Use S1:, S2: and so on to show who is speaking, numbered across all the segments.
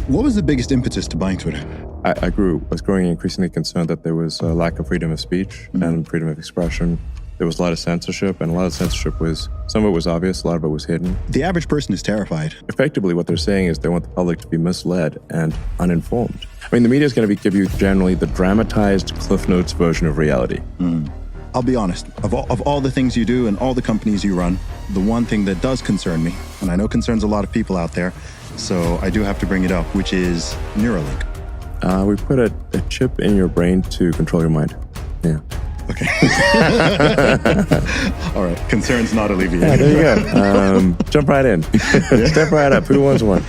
S1: What was the biggest impetus to buying Twitter?
S2: I was growing increasingly concerned that there was a lack of freedom of speech and freedom of expression. There was a lot of censorship, and a lot of censorship some of it was obvious, a lot of it was hidden.
S1: The average person is terrified.
S2: Effectively, what they're saying is they want the public to be misled and uninformed. I mean, the media is going to give you generally the dramatized Cliff Notes version of reality.
S1: I'll be honest, of all the things you do and all the companies you run, the one thing that does concern me, and I know concerns a lot of people out there, so I do have to bring it up, which is Neuralink.
S2: We put a chip in your brain to control your mind. Yeah.
S1: Okay. All right. Concerns not alleviated.
S2: Yeah, there you go. Jump right in. Step right up. Who wants one?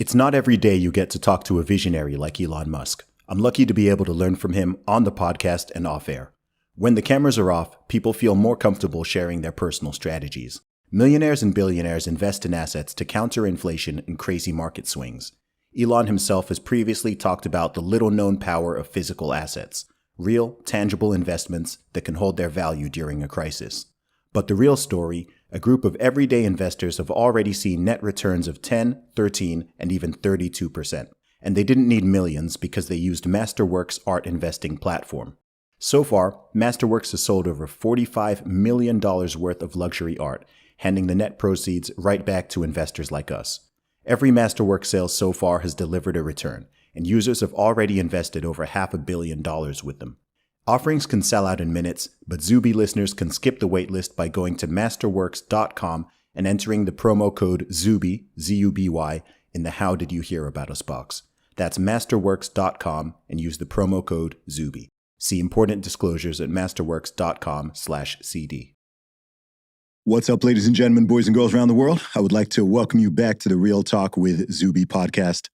S3: It's not every day you get to talk to a visionary like Elon Musk. I'm lucky to be able to learn from him on the podcast and off air. When the cameras are off, people feel more comfortable sharing their personal strategies. Millionaires and billionaires invest in assets to counter inflation and crazy market swings. Elon himself has previously talked about the little-known power of physical assets, real, tangible investments that can hold their value during a crisis. But the real story, a group of everyday investors have already seen net returns of 10, 13, and even 32%. And they didn't need millions because they used Masterworks' art investing platform. So far, Masterworks has sold over $45 million worth of luxury art, handing the net proceeds right back to investors like us. Every Masterworks sale so far has delivered a return, and users have already invested over $500 million with them. Offerings can sell out in minutes, but Zuby listeners can skip the waitlist by going to masterworks.com and entering the promo code ZUBY, Z-U-B-Y, in the How Did You Hear About Us box. That's masterworks.com and use the promo code ZUBY. See important disclosures at masterworks.com/CD.
S1: What's up, ladies and gentlemen, boys and girls around the world? I would like to welcome you back to the Real Talk with Zuby podcast.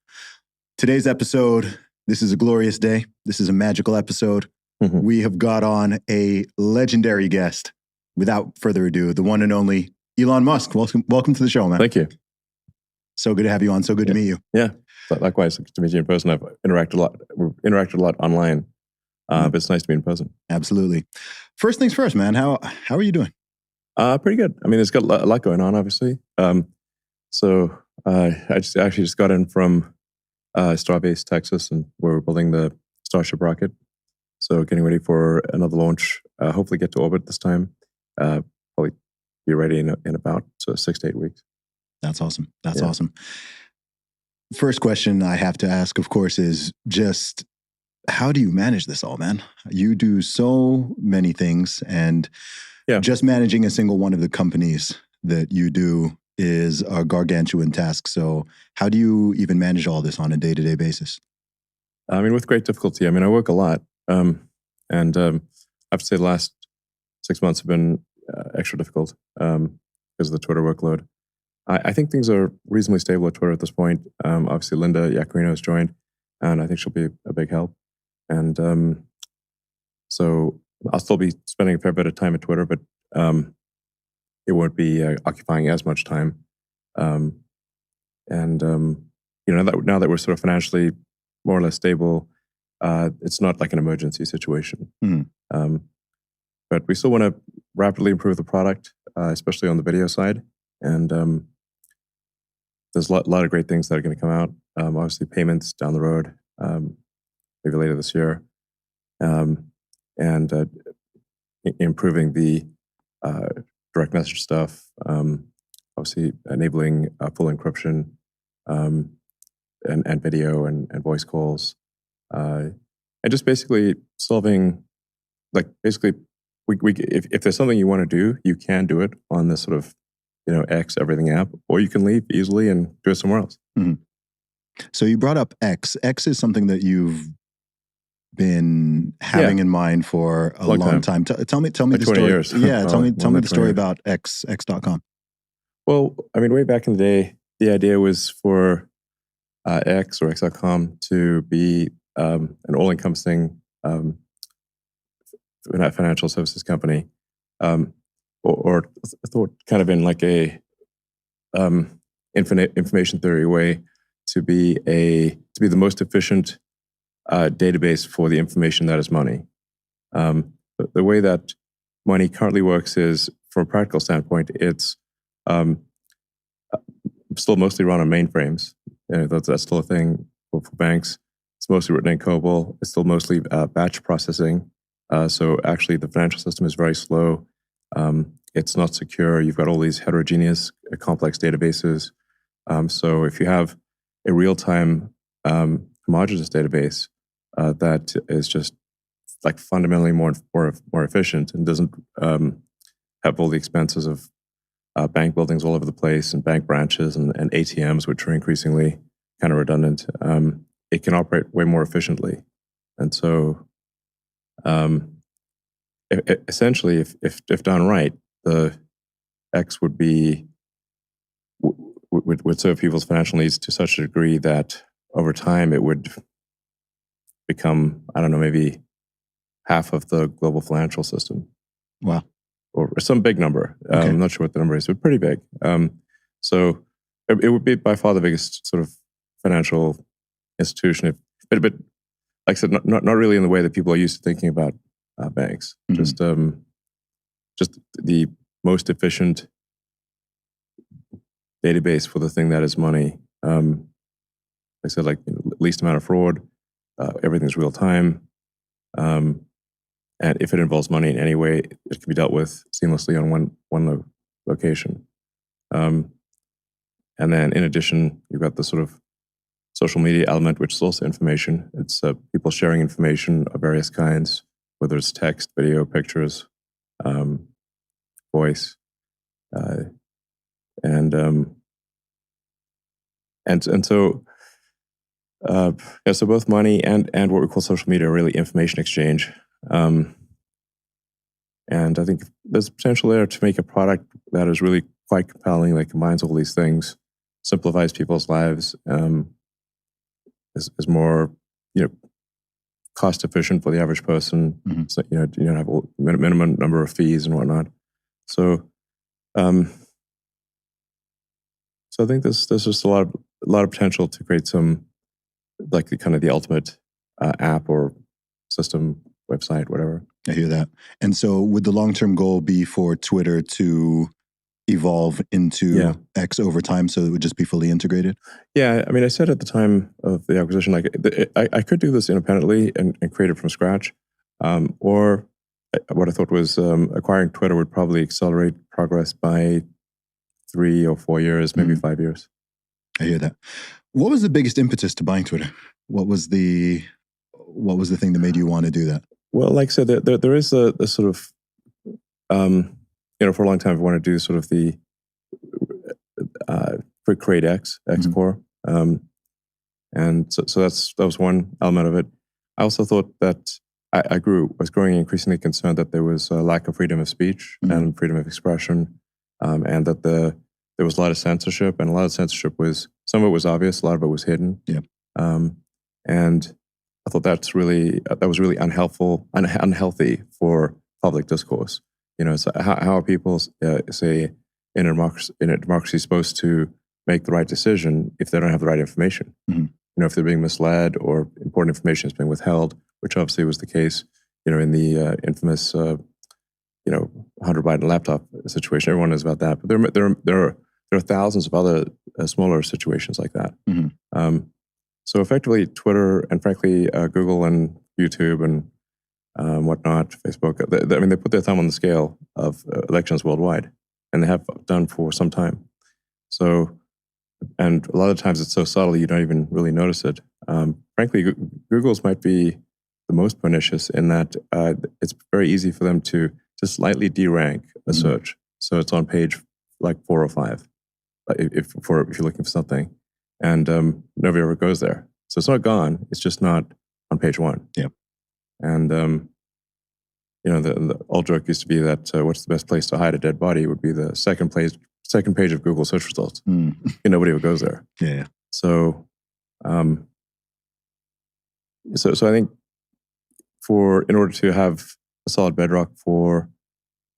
S1: Today's episode, this is a glorious day. This is a magical episode. We have got on a legendary guest. Without further ado, the one and only Elon Musk. Welcome to the show, man.
S2: Thank you.
S1: So good to have you on. So good to meet you.
S2: Yeah, likewise. Good to meet you in person. I've interacted a lot online, but it's nice to be in person.
S1: Absolutely. First things first, man. How are you doing?
S2: Pretty good. I mean, there's got a lot going on, obviously. So I just got in from Starbase, Texas, and we're building the Starship rocket. So getting ready for another launch. Hopefully get to orbit this time. Probably be ready in about 6 to 8 weeks.
S1: That's awesome. That's awesome. First question I have to ask, of course, is just how do you manage this all, man? You do so many things, and just managing a single one of the companies that you do is a gargantuan task. So how do you even manage all this on a day-to-day basis?
S2: I mean, with great difficulty. I mean, I work a lot. And I have to say the last 6 months have been extra difficult because of the Twitter workload. I think things are reasonably stable at Twitter at this point. Obviously, Linda Yaccarino has joined, and I think she'll be a big help. And so I'll still be spending a fair bit of time at Twitter, but it won't be occupying as much time. Now that we're sort of financially more or less stable, it's not like an emergency situation. But we still want to rapidly improve the product, especially on the video side. And there's a lot of great things that are going to come out. Obviously, payments down the road, maybe later this year. And improving the direct message stuff, obviously enabling full encryption and video and voice calls, and just basically solving, if there's something you want to do, you can do it on this sort of X everything app, or you can leave easily and do it somewhere else.
S1: So you brought up X. X is something that you've been having in mind for a long time. Tell me the story.
S2: Years.
S1: Yeah, tell me the story about X.com.
S2: Well, I mean, way back in the day, the idea was for X or X.com to be an all-encompassing financial services company, or thought kind of in like a infinite information theory way to be the most efficient database for the information that is money. The way that money currently works is, from a practical standpoint, it's still mostly run on mainframes. That's still a thing for banks. It's mostly written in COBOL. It's still mostly batch processing. So actually, the financial system is very slow. It's not secure. You've got all these heterogeneous, complex databases. So if you have a real-time homogeneous database that is just like fundamentally more efficient and doesn't have all the expenses of bank buildings all over the place and bank branches and ATMs, which are increasingly kind of redundant, it can operate way more efficiently. And so essentially, if done right, the X would serve people's financial needs to such a degree that over time it would become, I don't know, maybe half of the global financial system.
S1: Wow.
S2: Or some big number.
S1: Okay.
S2: I'm not sure what the number is, but pretty big. So it would be by far the biggest sort of financial institution. But like I said, not really in the way that people are used to thinking about banks. Mm-hmm. Just the most efficient database for the thing that is money. Like I said, like least amount of fraud. Everything's real time. And if it involves money in any way, it can be dealt with seamlessly on one location. And then in addition, you've got the sort of social media element, which is also information. It's people sharing information of various kinds, whether it's text, video, pictures, voice, and so so both money and what we call social media are really information exchange. And I think there's potential there to make a product that is really quite compelling, that combines all these things, simplifies people's lives, is more, cost efficient for the average person. Mm-hmm. So, you don't have a minimum number of fees and whatnot. So, so I think there's just a lot of potential to create some, like the ultimate app or system, website, whatever.
S1: I hear that. And so would the long-term goal be for Twitter to evolve into X over time so it would just be fully integrated?
S2: Yeah. I mean, I said at the time of the acquisition, like I could do this independently and create it from scratch. Or what I thought was acquiring Twitter would probably accelerate progress by 3 or 4 years, maybe 5 years.
S1: I hear that. What was the biggest impetus to buying Twitter? What was the thing that made you want to do that?
S2: Well, like I said, there is a sort of, for a long time, I wanted to do sort of the create X core. And so that was one element of it. I also thought that I was growing increasingly concerned that there was a lack of freedom of speech and freedom of expression, and that there was a lot of censorship, and a lot of censorship some of it was obvious, a lot of it was hidden. Yeah. And I thought that was really unhealthy for public discourse. So how are people, say, in a democracy supposed to make the right decision if they don't have the right information? Mm-hmm. If they're being misled or important information is being withheld, which obviously was the case, in the infamous, Hunter Biden laptop situation. Everyone knows about that, but there are thousands of other smaller situations like that. Mm-hmm. So effectively, Twitter and frankly Google and YouTube and whatnot, Facebook, they put their thumb on the scale of elections worldwide, and they have done for some time. So, and a lot of times it's so subtle you don't even really notice it. Frankly, Google's might be the most pernicious in that it's very easy for them to just slightly derank a search. So it's on page like 4 or 5, if you're looking for something, and nobody ever goes there. So it's not gone. It's just not on page 1.
S1: Yeah.
S2: And the old joke used to be that what's the best place to hide a dead body would be the second page of Google search results. And nobody ever goes there.
S1: Yeah.
S2: So, so I think in order to have a solid bedrock for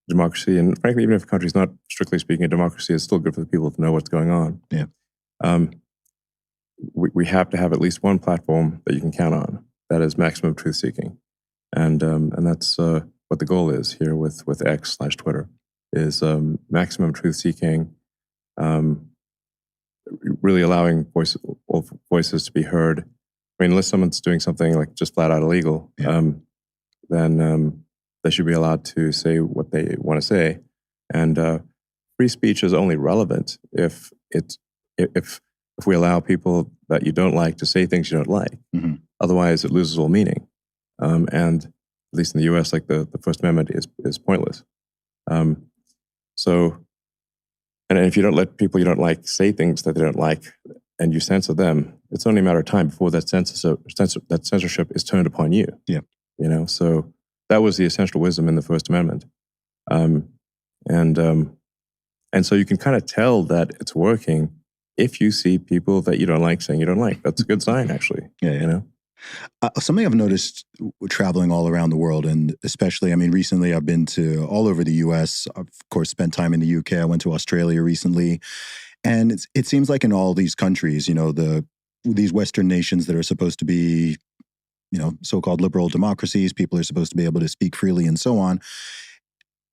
S2: democracy, and frankly, even if a country's not strictly speaking a democracy, it's still good for the people to know what's going on.
S1: Yeah.
S2: We have to have at least one platform that you can count on that is maximum truth seeking, and that's what the goal is here with X/Twitter is maximum truth seeking, really allowing all voices to be heard. I mean, unless someone's doing something like just flat out illegal, then they should be allowed to say what they want to say. And free speech is only relevant if we allow people that you don't like to say things you don't like.
S1: Mm-hmm.
S2: Otherwise, it loses all meaning. And at least in the U.S., like the First Amendment is pointless. So, and if you don't let people you don't like say things that they don't like, and you censor them, it's only a matter of time before that censorship is turned upon you.
S1: Yeah,
S2: So that was the essential wisdom in the First Amendment, and so you can kind of tell that it's working if you see people that you don't like saying you don't like. That's a good sign, actually.
S1: Yeah. Something I've noticed traveling all around the world, and especially, I mean, recently I've been to all over the U.S. I've, of course, spent time in the UK. I went to Australia recently. And it seems like in all these countries, these Western nations that are supposed to be, so-called liberal democracies, people are supposed to be able to speak freely and so on.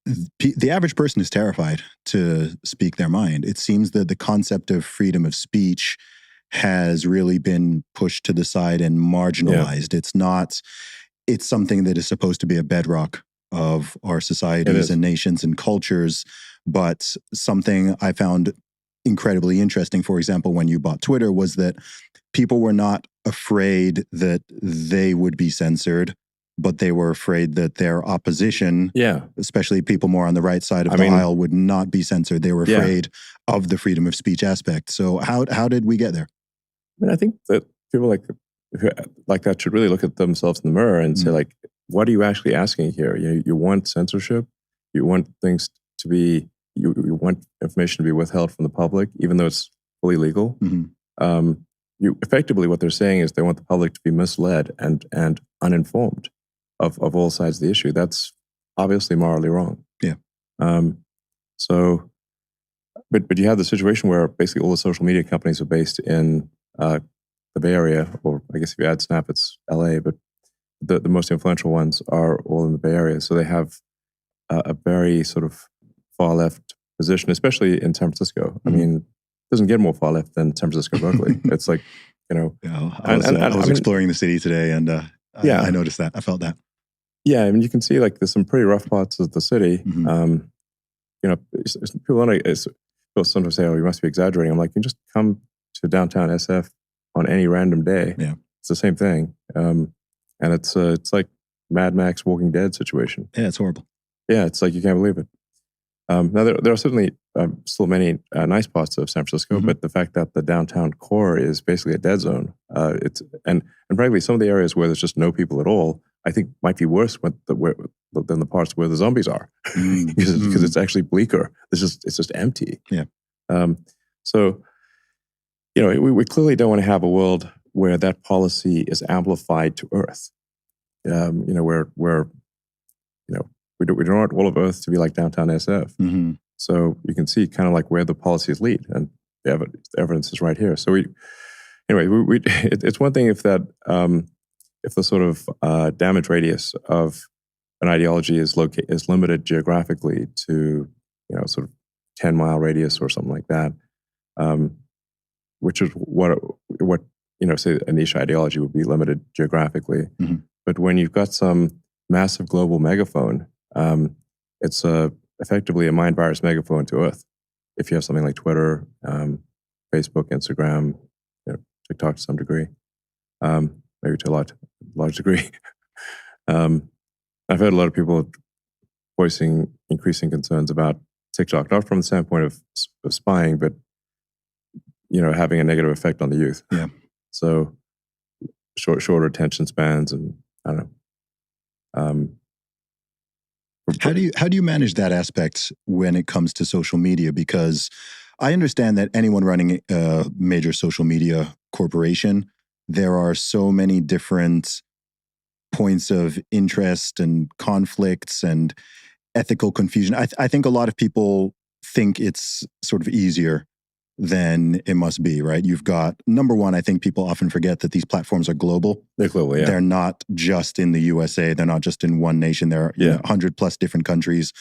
S1: The average person is terrified to speak their mind. It seems that the concept of freedom of speech has really been pushed to the side and marginalized. Yeah. It's something that is supposed to be a bedrock of our societies and nations and cultures, but something I found incredibly interesting, for example, when you bought Twitter, was that people were not afraid that they would be censored, but they were afraid that their opposition, especially people more on the right side of the aisle, would not be censored. They were afraid of the freedom of speech aspect. So how did we get there?
S2: I mean, I think that people like that should really look at themselves in the mirror and say, like, what are you actually asking here? You want censorship? You want things to be, you want information to be withheld from the public, even though it's fully legal?
S1: Mm-hmm.
S2: Effectively, what they're saying is they want the public to be misled and uninformed of all sides of the issue. That's obviously morally wrong.
S1: Yeah.
S2: But you have the situation where basically all the social media companies are based in the Bay Area, or I guess if you add Snap, it's LA, but the most influential ones are all in the Bay Area. So they have a very sort of far left position, especially in San Francisco. Mm-hmm. I mean, it doesn't get more far left than San Francisco, Berkeley. It's like,
S1: I was exploring the city today, and I noticed that. I felt that.
S2: Yeah, I mean, you can see like there's some pretty rough parts of the city.
S1: Mm-hmm.
S2: People sometimes say, "Oh, you must be exaggerating." I'm like, you just come to downtown SF on any random day.
S1: Yeah,
S2: it's the same thing, and it's like Mad Max Walking Dead situation.
S1: Yeah, it's horrible.
S2: Yeah, it's like you can't believe it. Now there are certainly still many nice parts of San Francisco,
S1: mm-hmm.
S2: but the fact that the downtown core is basically a dead zone, and frankly, some of the areas where there's just no people at all, I think might be worse than the parts where the zombies are, because it's actually bleaker. It's just empty.
S1: Yeah.
S2: So, we clearly don't want to have a world where that policy is amplified to Earth. Where we don't want all of Earth to be like downtown SF.
S1: Mm-hmm.
S2: So you can see kind of like where the policies lead, and the evidence is right here. So it's one thing if the sort of damage radius of an ideology is limited geographically to sort of 10-mile radius or something like that, which is what say a niche ideology would be limited geographically.
S1: Mm-hmm.
S2: But when you've got some massive global megaphone, it's effectively a mind virus megaphone to Earth. If you have something like Twitter, Facebook, Instagram, TikTok to some degree, maybe to a large degree. I've heard a lot of people voicing increasing concerns about TikTok, not from the standpoint of spying, but having a negative effect on the youth.
S1: Yeah.
S2: So shorter attention spans, and I don't know.
S1: How do you manage that aspect when it comes to social media? Because I understand that anyone running a major social media corporation, there are so many different points of interest and conflicts and ethical confusion. I think a lot of people think it's sort of easier than it must be, right? You've got, number one, I think people often forget that these platforms are global.
S2: They're global, yeah.
S1: They're not just in the USA. They're not just in one nation. There are 100 plus different countries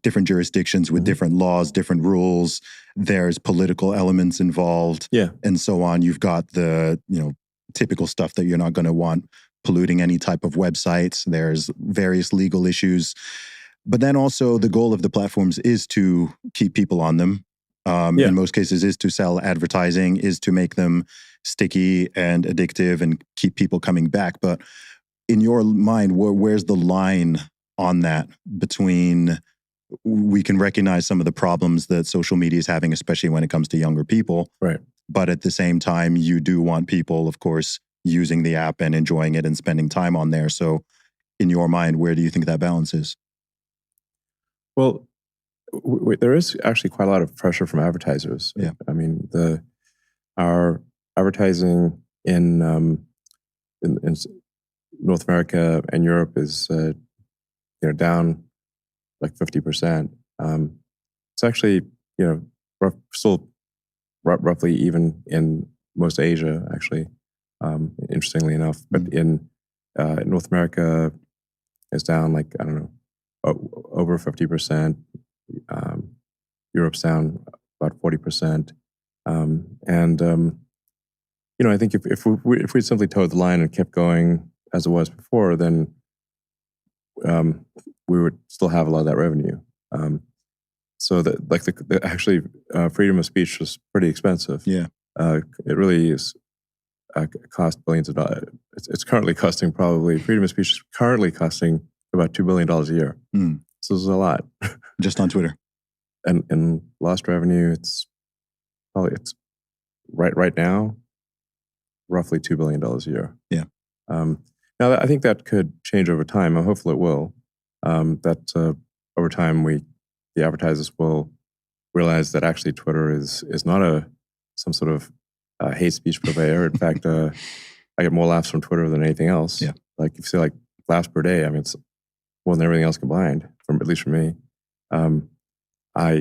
S1: different jurisdictions with different laws, different rules. There's political elements involved, and so on. You've got the typical stuff that you're not going to want polluting any type of websites. There's various legal issues, but then also the goal of the platforms is to keep people on them. In most cases, is to sell advertising, is to make them sticky and addictive and keep people coming back. But in your mind, where's the line on that between we can recognize some of the problems that social media is having, especially when it comes to younger people.
S2: Right.
S1: But at the same time, you do want people, of course, using the app and enjoying it and spending time on there. So in your mind, where do you think that balance is?
S2: Well, there is actually quite a lot of pressure from advertisers.
S1: Yeah.
S2: I mean, our advertising in North America and Europe is down like 50%. It's actually still roughly even in most Asia, actually, interestingly enough. But in North America, it's down like, I don't know, over 50%. Europe's down about 40%. I think if we simply towed the line and kept going as it was before, then we would still have a lot of that revenue. So that actually freedom of speech was pretty expensive.
S1: Yeah,
S2: it really is. Cost billions of dollars. It's currently costing freedom of speech is currently costing about $2 billion a year. So this is a lot.
S1: Just on Twitter.
S2: And lost revenue, it's right now roughly $2 billion a year.
S1: Yeah.
S2: Now I think that could change over time. Hopefully it will. That over time the advertisers will realize that actually Twitter is not some sort of hate speech purveyor. In fact, I get more laughs from Twitter than anything else.
S1: Yeah.
S2: Like if you say like laughs per day, I mean it's more than everything else combined. At least for me. I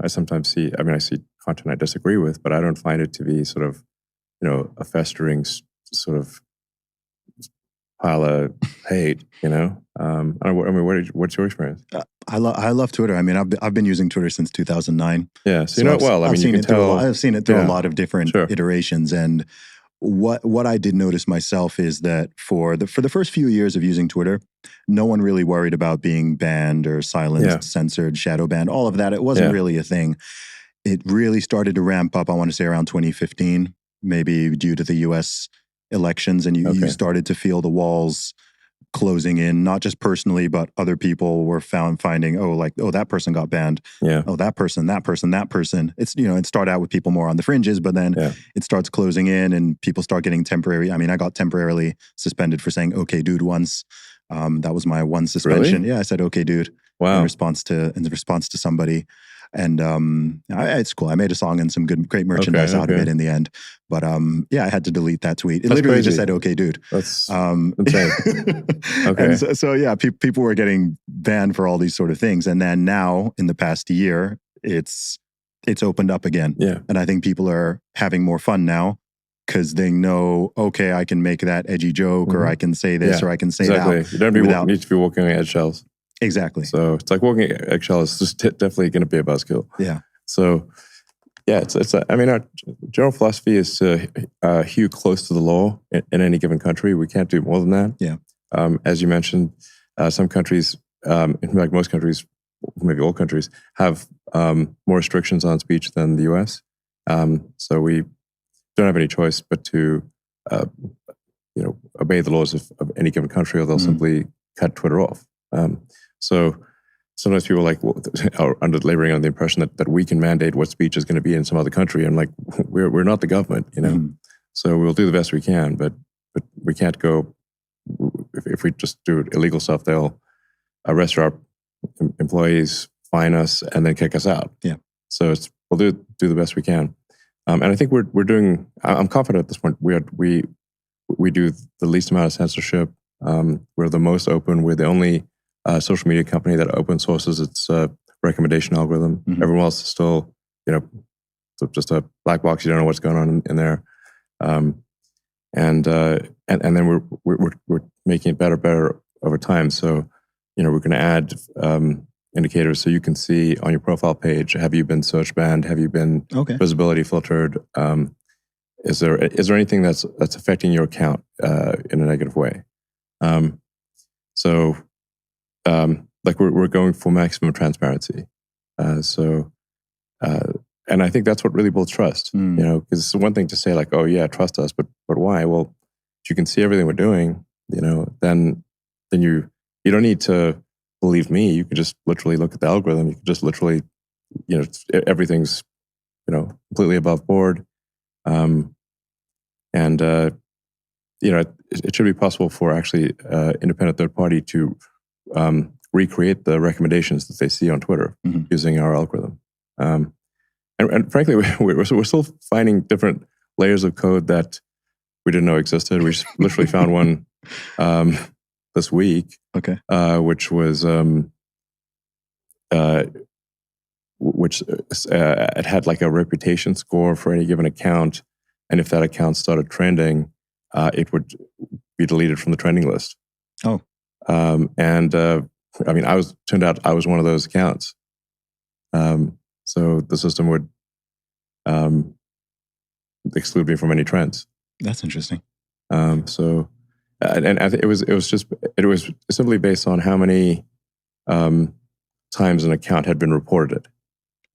S2: sometimes see content I disagree with, but I don't find it to be sort of, a festering sort of pile of hate, what's your experience?
S1: I love Twitter. I mean, I've been using Twitter since 2009.
S2: Yeah, so you know it well.
S1: I've seen it through a lot of different iterations, and what I did notice myself is that for the first few years of using Twitter, no one really worried about being banned or silenced, censored, shadow banned, all of that. It wasn't really a thing. It really started to ramp up, I want to say around 2015, maybe due to the US elections, and you started to feel the walls closing in, not just personally, but other people were finding, that person got banned.
S2: Yeah.
S1: Oh, that person. It's, it started out with people more on the fringes, but then it starts closing in and people start getting temporary. I mean, I got temporarily suspended for saying, okay, dude, once. That was my one suspension.
S2: Really?
S1: Yeah, I said, okay, dude, in response to somebody. And it's cool. I made a song and some great merchandise out of it in the end. But I had to delete that tweet. It literally just said, okay, dude.
S2: That's insane. Okay.
S1: And so people were getting banned for all these sort of things. And then now, in the past year, it's opened up again.
S2: Yeah.
S1: And I think people are having more fun now because they know, okay, I can make that edgy joke or I can say this or I can say that.
S2: You don't need to be walking on eggshells.
S1: Exactly.
S2: So it's like walking eggshells is just definitely going to be a buzzkill.
S1: Yeah.
S2: So our general philosophy is to hew close to the law in any given country. We can't do more than that.
S1: Yeah.
S2: As you mentioned, some countries, in fact, most countries, maybe all countries, have more restrictions on speech than the U.S. So we don't have any choice but to, obey the laws of any given country, or they'll simply cut Twitter off. So sometimes people are laboring on the impression that we can mandate what speech is going to be in some other country. And like, we're not the government, So we'll do the best we can, but we can't go, if we just do illegal stuff, they'll arrest our employees, fine us, and then kick us out.
S1: Yeah.
S2: So we'll do the best we can. And I think we're doing, I'm confident at this point, we do the least amount of censorship. We're the most open. We're the only social media company that open sources its recommendation algorithm. Everyone else is still, just a black box. You don't know what's going on in there. And then we're making it better over time. So, we're going to add indicators. So you can see on your profile page, have you been search banned? Have you been visibility filtered? Is there anything that's affecting your account in a negative way? Like we're going for maximum transparency. And I think that's what really builds trust. You know, because it's one thing to say like, oh yeah, trust us, but why? Well, if you can see everything we're doing, you know, then you don't need to believe me. You can just literally look at the algorithm. You can just literally, you know, everything's, you know, completely above board. You know, it should be possible for actually independent third party to recreate the recommendations that they see on Twitter using our algorithm. And frankly, we're still finding different layers of code that we didn't know existed. We literally found one this week, which was it had like a reputation score for any given account, and if that account started trending, it would be deleted from the trending list. I mean, turned out I was one of those accounts. So the system would exclude me from any trends.
S1: That's interesting.
S2: I think it was simply based on how many times an account had been reported.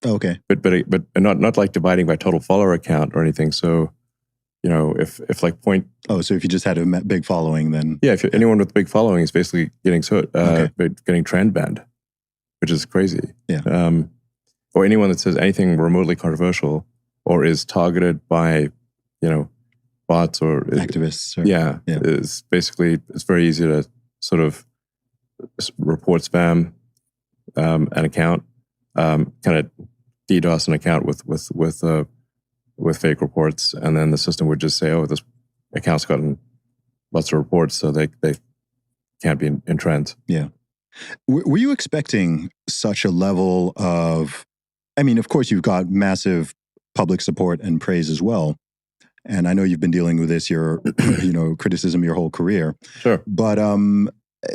S1: Okay.
S2: But not like dividing by total follower account or anything. So, you know, if like point.
S1: Oh, so if you just had a big following, then.
S2: Yeah, if anyone with big following is basically getting trend banned, which is crazy.
S1: Yeah.
S2: Or anyone that says anything remotely controversial or is targeted by, you know, bots or
S1: activists.
S2: Is basically, it's very easy to sort of report spam an account, kind of DDoS an account with fake reports, and then the system would just say, "Oh, this account's gotten lots of reports, so they can't be in trends."
S1: Yeah. Were you expecting such a level of? I mean, of course, you've got massive public support and praise as well, and I know you've been dealing with this criticism your whole career.
S2: Sure.
S1: But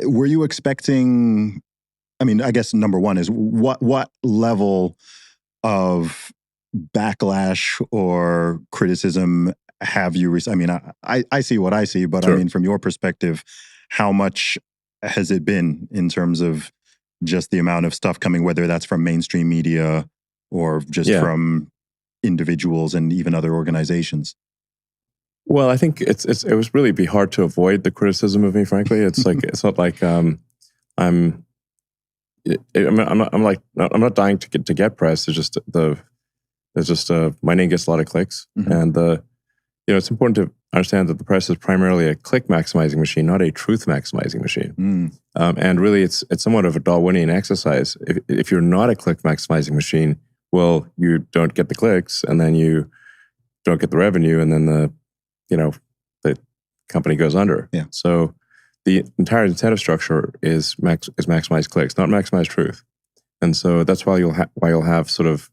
S1: were you expecting? I mean, I guess number one is what level of backlash or criticism have you received? I mean, I see what I see, but
S2: Sure.
S1: I mean, from your perspective, how much has it been in terms of just the amount of stuff coming, whether that's from mainstream media or just from individuals and even other organizations?
S2: Well, I think it was really be hard to avoid the criticism of me. Frankly, it's like it's not like I'm not dying to get press. It's just my name gets a lot of clicks, and it's important to understand that the press is primarily a click maximizing machine, not a truth maximizing machine. And really, it's somewhat of a Darwinian exercise. If you're not a click maximizing machine, well, you don't get the clicks, and then you don't get the revenue, and then the company goes under.
S1: Yeah.
S2: So the entire incentive structure is maximize clicks, not maximize truth. And so that's why you'll have sort of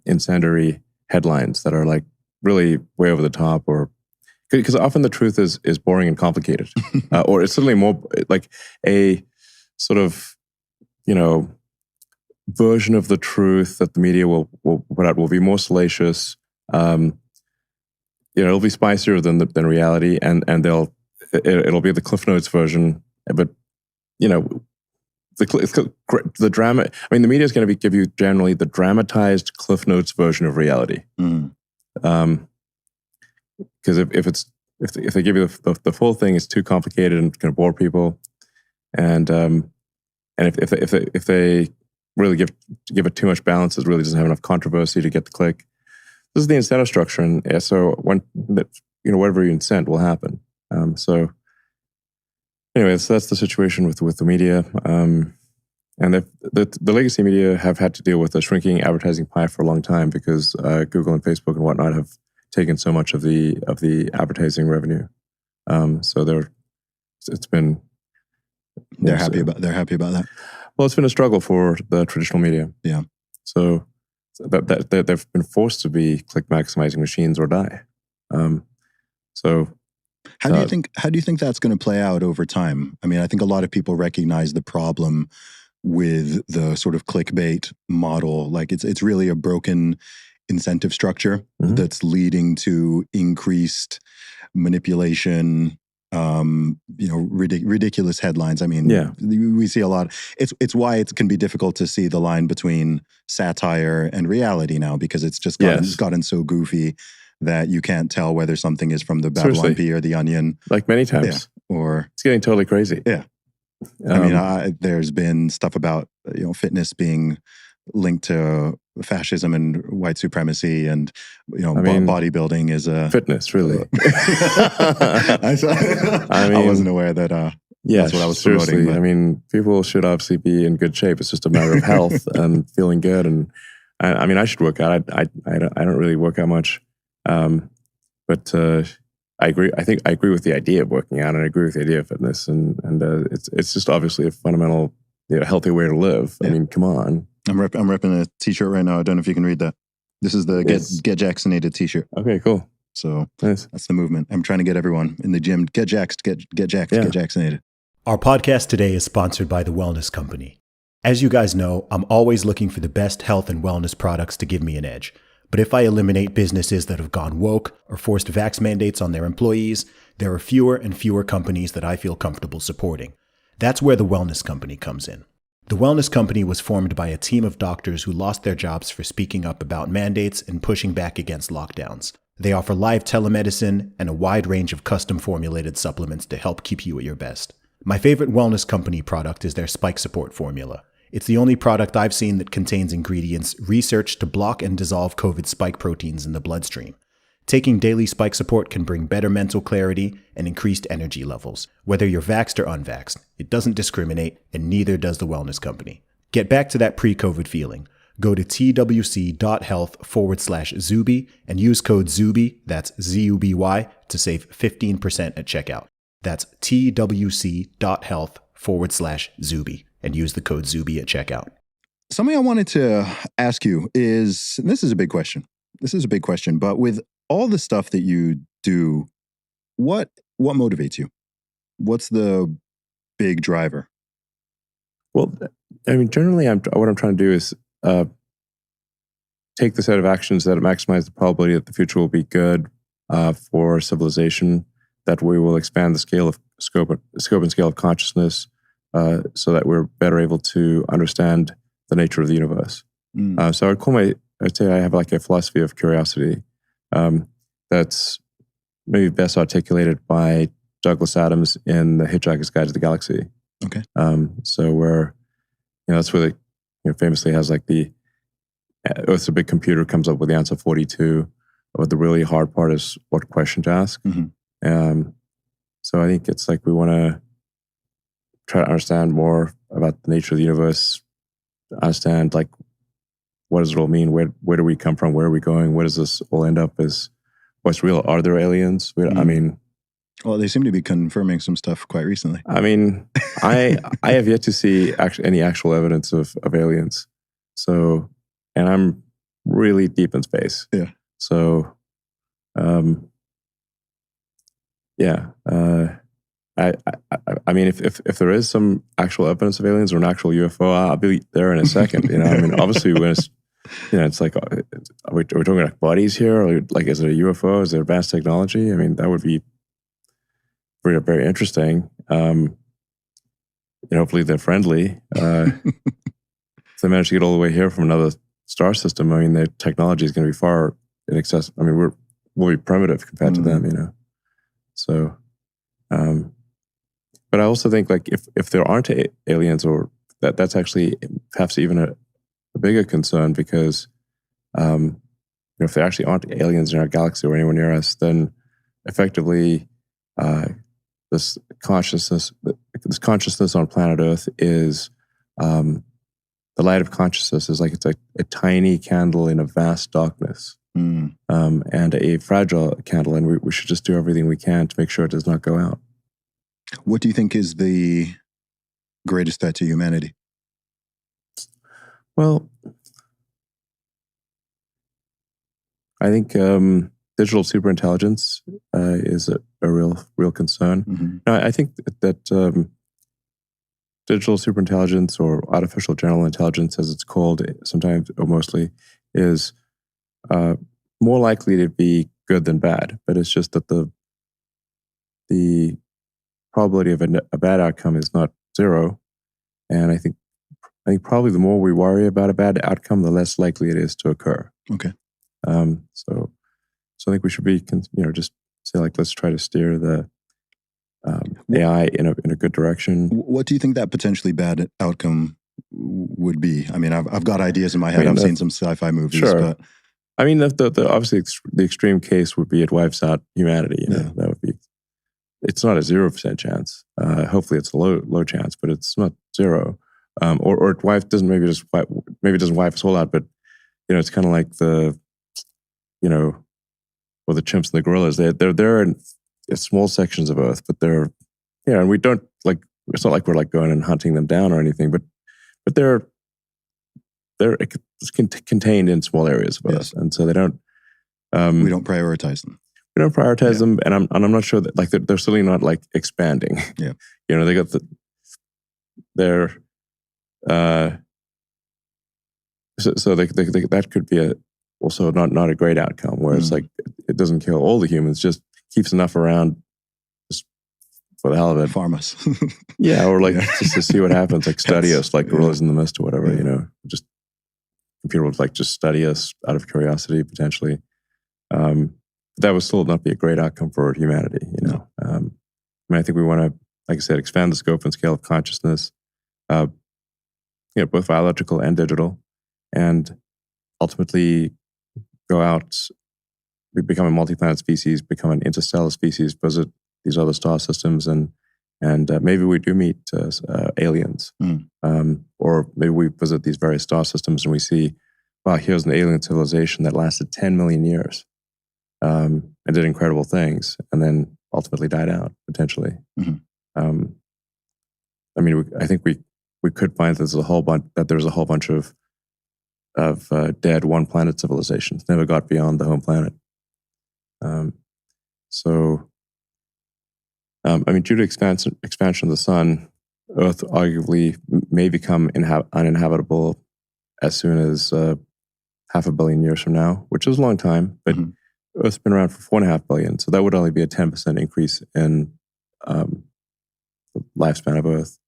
S2: incendiary headlines that are like really way over the top, or because often the truth is boring and complicated, or it's certainly more like a sort of version of the truth that the media will put out will be more salacious. It'll be spicier than reality, and it'll be the Cliff Notes version, but the drama. I mean, the media is going to give you generally the dramatized Cliff Notes version of reality. Because if they give you the full thing, it's too complicated and going to bore people, and if they really give it too much balance, it really doesn't have enough controversy to get the click. This is the incentive structure, and so whatever you incent will happen. So that's the situation with the media, and the legacy media have had to deal with a shrinking advertising pie for a long time because Google and Facebook and whatnot have taken so much of the advertising revenue. So it's been
S1: they're happy about that.
S2: Well, it's been a struggle for the traditional media.
S1: Yeah.
S2: So that they've been forced to be click maximizing machines or die.
S1: How do you think that's going to play out over time? I mean, I think a lot of people recognize the problem with the sort of clickbait model. Like it's really a broken incentive structure that's leading to increased manipulation, ridiculous headlines. I mean, we see a lot. It's why it can be difficult to see the line between satire and reality now, because it's just gotten so goofy that you can't tell whether something is from the Babylon Bee or the Onion.
S2: Like many times.
S1: Yeah, or
S2: it's getting totally crazy.
S1: Yeah. I mean, there's been stuff about, fitness being linked to fascism and white supremacy, and bodybuilding is a
S2: fitness, really.
S1: I wasn't aware that that's what I was promoting.
S2: But. I mean, people should obviously be in good shape. It's just a matter of health and feeling good. And I should work out. I don't really work out much, but I agree. I think I agree with the idea of working out, and I agree with the idea of fitness, and it's just obviously a fundamental, healthy way to live. Yeah. I mean, come on.
S1: I'm repping a t-shirt right now. I don't know if you can read that. This is the Get Jacksinated t-shirt.
S2: Okay, cool.
S1: So
S2: nice.
S1: That's the movement. I'm trying to get everyone in the gym, get jacked, get Jacksinated.
S3: Our podcast today is sponsored by The Wellness Company. As you guys know, I'm always looking for the best health and wellness products to give me an edge. But if I eliminate businesses that have gone woke or forced vax mandates on their employees, there are fewer and fewer companies that I feel comfortable supporting. That's where The Wellness Company comes in. The Wellness Company was formed by a team of doctors who lost their jobs for speaking up about mandates and pushing back against lockdowns. They offer live telemedicine and a wide range of custom formulated supplements to help keep you at your best. My favorite Wellness Company product is their Spike Support formula. It's the only product I've seen that contains ingredients researched to block and dissolve COVID spike proteins in the bloodstream. Taking daily Spike Support can bring better mental clarity and increased energy levels. Whether you're vaxxed or unvaxxed, it doesn't discriminate, and neither does the Wellness Company. Get back to that pre-COVID feeling. Go to twc.health/Zuby and use code ZUBY, that's ZUBY, to save 15% at checkout. That's twc.health/Zuby and use the code ZUBY at checkout.
S1: Something I wanted to ask you is, and this is a big question. But with all the stuff that you do, what motivates you? What's the big driver?
S2: Well, I mean, generally, what I'm trying to do is take the set of actions that maximize the probability that the future will be good for civilization, that we will expand the scope and scale of consciousness, so that we're better able to understand the nature of the universe. So I'd say I have like a philosophy of curiosity that's maybe best articulated by Douglas Adams in The Hitchhiker's Guide to the Galaxy.
S1: Okay.
S2: So where, that's where they famously has like the Earth's a big computer comes up with the answer 42, but the really hard part is what question to ask. So I think it's like we want to try to understand more about the nature of the universe, understand like, what does it all mean? Where do we come from? Where are we going? Where does this all end up? What's real? Are there aliens? I mean,
S1: well, they seem to be confirming some stuff quite recently.
S2: I mean, I have yet to see any actual evidence of aliens. So, and I'm really deep in space.
S1: Yeah.
S2: So, yeah. I mean, if there is some actual evidence of aliens or an actual UFO, I'll be there in a second. I mean, obviously, when it's, it's like, are we talking about bodies here? Or like, is it a UFO? Is it advanced technology? I mean, that would be very, very interesting. Hopefully they're friendly. If they manage to get all the way here from another star system, I mean, their technology is going to be far in excess. I mean, we'll be primitive compared to them, So, but I also think like if there aren't aliens, or that's actually perhaps even a bigger concern, because if there actually aren't aliens in our galaxy or anywhere near us, then effectively this consciousness on planet Earth is the light of consciousness is like it's a tiny candle in a vast darkness, and a fragile candle, and we should just do everything we can to make sure it does not go out.
S1: What do you think is the greatest threat to humanity?
S2: Well, I think digital superintelligence is a real concern.
S1: Mm-hmm.
S2: Now, I think that digital superintelligence, or artificial general intelligence, as it's called sometimes or mostly, is more likely to be good than bad. But it's just that the probability of a bad outcome is not zero. And I think probably the more we worry about a bad outcome, the less likely it is to occur.
S1: Okay.
S2: So I think we should be, just say like, let's try to steer the AI in a good direction.
S1: What do you think that potentially bad outcome would be? I mean, I've got ideas in my head. I've seen some sci-fi movies,
S2: sure.
S1: But
S2: I mean, the obviously the extreme case would be it wipes out humanity. That would be. It's not a 0% chance. Hopefully, it's a low chance, but it's not zero. Or it doesn't maybe it doesn't wipe us all out, but it's kind of like the chimps and the gorillas. They're in small sections of Earth, but they're and we don't like. It's not like we're like going and hunting them down or anything, but they're contained in small areas of Earth, and so they don't.
S1: We don't prioritize them.
S2: We don't prioritize them, and I'm not sure that like they're certainly not like expanding.
S1: Yeah,
S2: they got they're so they that could be also not a great outcome where it's like it doesn't kill all the humans, just keeps enough around just for the hell of it.
S1: Farm us.
S2: Yeah, or like just to see what happens, like study us like gorillas in the mist or whatever, just computer would like just study us out of curiosity potentially. That would still not be a great outcome for humanity,
S1: No.
S2: I mean, I think we want to, like I said, expand the scope and scale of consciousness, both biological and digital, and ultimately go out, become a multi-planet species, become an interstellar species, visit these other star systems, and maybe we do meet aliens, or maybe we visit these various star systems and we see, wow, here's an alien civilization that lasted 10 million years. And did incredible things, and then ultimately died out potentially.
S1: Mm-hmm.
S2: I mean, I think we could find that there's a whole bunch of dead one planet civilizations never got beyond the home planet. I mean, due to expansion of the sun, Earth arguably may become uninhabitable as soon as 500 million years from now, which is a long time, but. Mm-hmm. Earth's been around for 4.5 billion, so that would only be a 10% increase in the lifespan of Earth.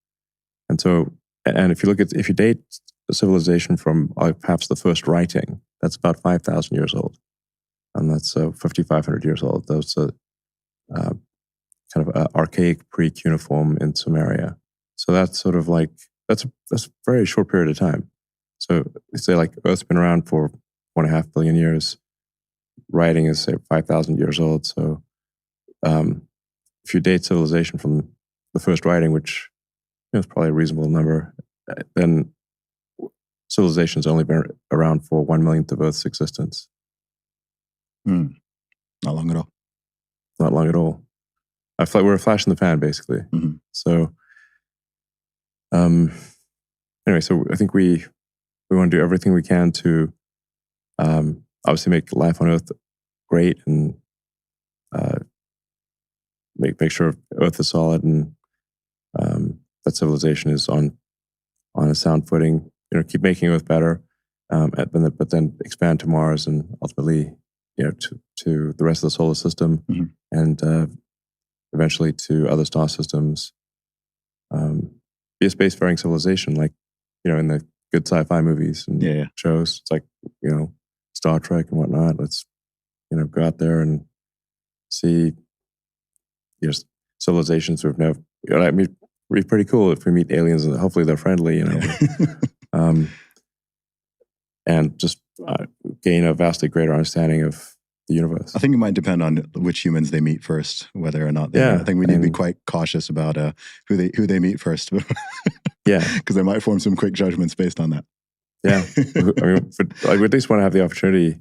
S2: And so, and if you date the civilization from perhaps the first writing, that's about 5,000 years old, and that's 5,500 years old. Those kind of archaic pre-cuneiform in Sumeria. So that's sort of like that's a very short period of time. So say like Earth's been around for 1.5 billion years. Writing is, say, 5,000 years old. So if you date civilization from the first writing, which is probably a reasonable number, then civilization's only been around for 1/1,000,000th of Earth's existence.
S1: Not long at all.
S2: Not long at all. We're a flash in the pan, basically.
S1: Mm-hmm.
S2: So anyway, so I think we want to do everything we can to obviously make life on Earth great, and make sure Earth is solid, and that civilization is on a sound footing. Keep making Earth better, but then expand to Mars, and ultimately, to the rest of the solar system,
S1: mm-hmm.
S2: and eventually to other star systems. Be a spacefaring civilization, like in the good sci-fi movies and shows. It's like Star Trek and whatnot. Let's go out there and see civilizations we've never. I mean, it'd be pretty cool if we meet aliens and hopefully they're friendly. And just gain a vastly great understanding of the universe.
S1: I think it might depend on which humans they meet first, whether or not. I think we need to be quite cautious about who they meet first. Because they might form some quick judgments based on that.
S2: Yeah, I mean, but we at least want to have the opportunity.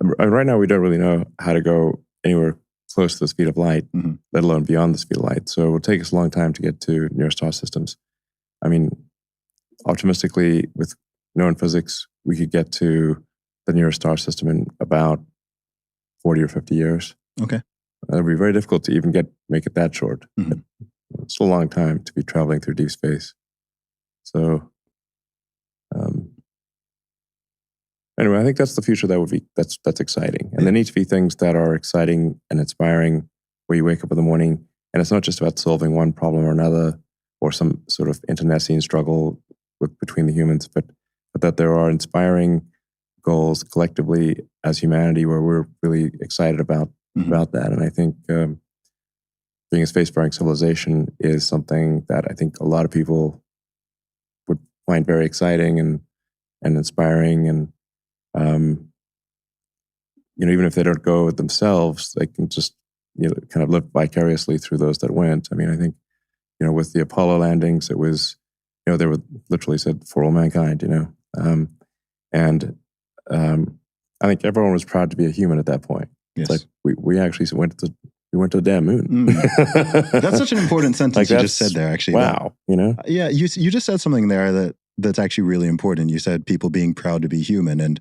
S2: Right now, we don't really know how to go anywhere close to the speed of light,
S1: mm-hmm.
S2: let alone beyond the speed of light. So it will take us a long time to get to near star systems. I mean, optimistically, with known physics, we could get to the nearest star system in about 40 or 50 years.
S1: Okay.
S2: It would be very difficult to even make it that short.
S1: Mm-hmm.
S2: It's a long time to be traveling through deep space. So anyway, I think that's the future that's exciting. And there need to be things that are exciting and inspiring where you wake up in the morning and it's not just about solving one problem or another or some sort of internecine struggle between the humans, but that there are inspiring goals collectively as humanity where we're really excited about that. And I think being a spacefaring civilization is something that I think a lot of people would find very exciting and inspiring. And even if they don't go themselves, they can just kind of live vicariously through those that went. I mean, I think with the Apollo landings, it was they were literally said for all mankind. And I think everyone was proud to be a human at that point.
S1: Yes.
S2: It's like we actually went to the damn moon.
S1: That's such an important sentence you just said there. Actually,
S2: wow.
S1: Yeah, you just said something there that's actually really important. You said people being proud to be human, and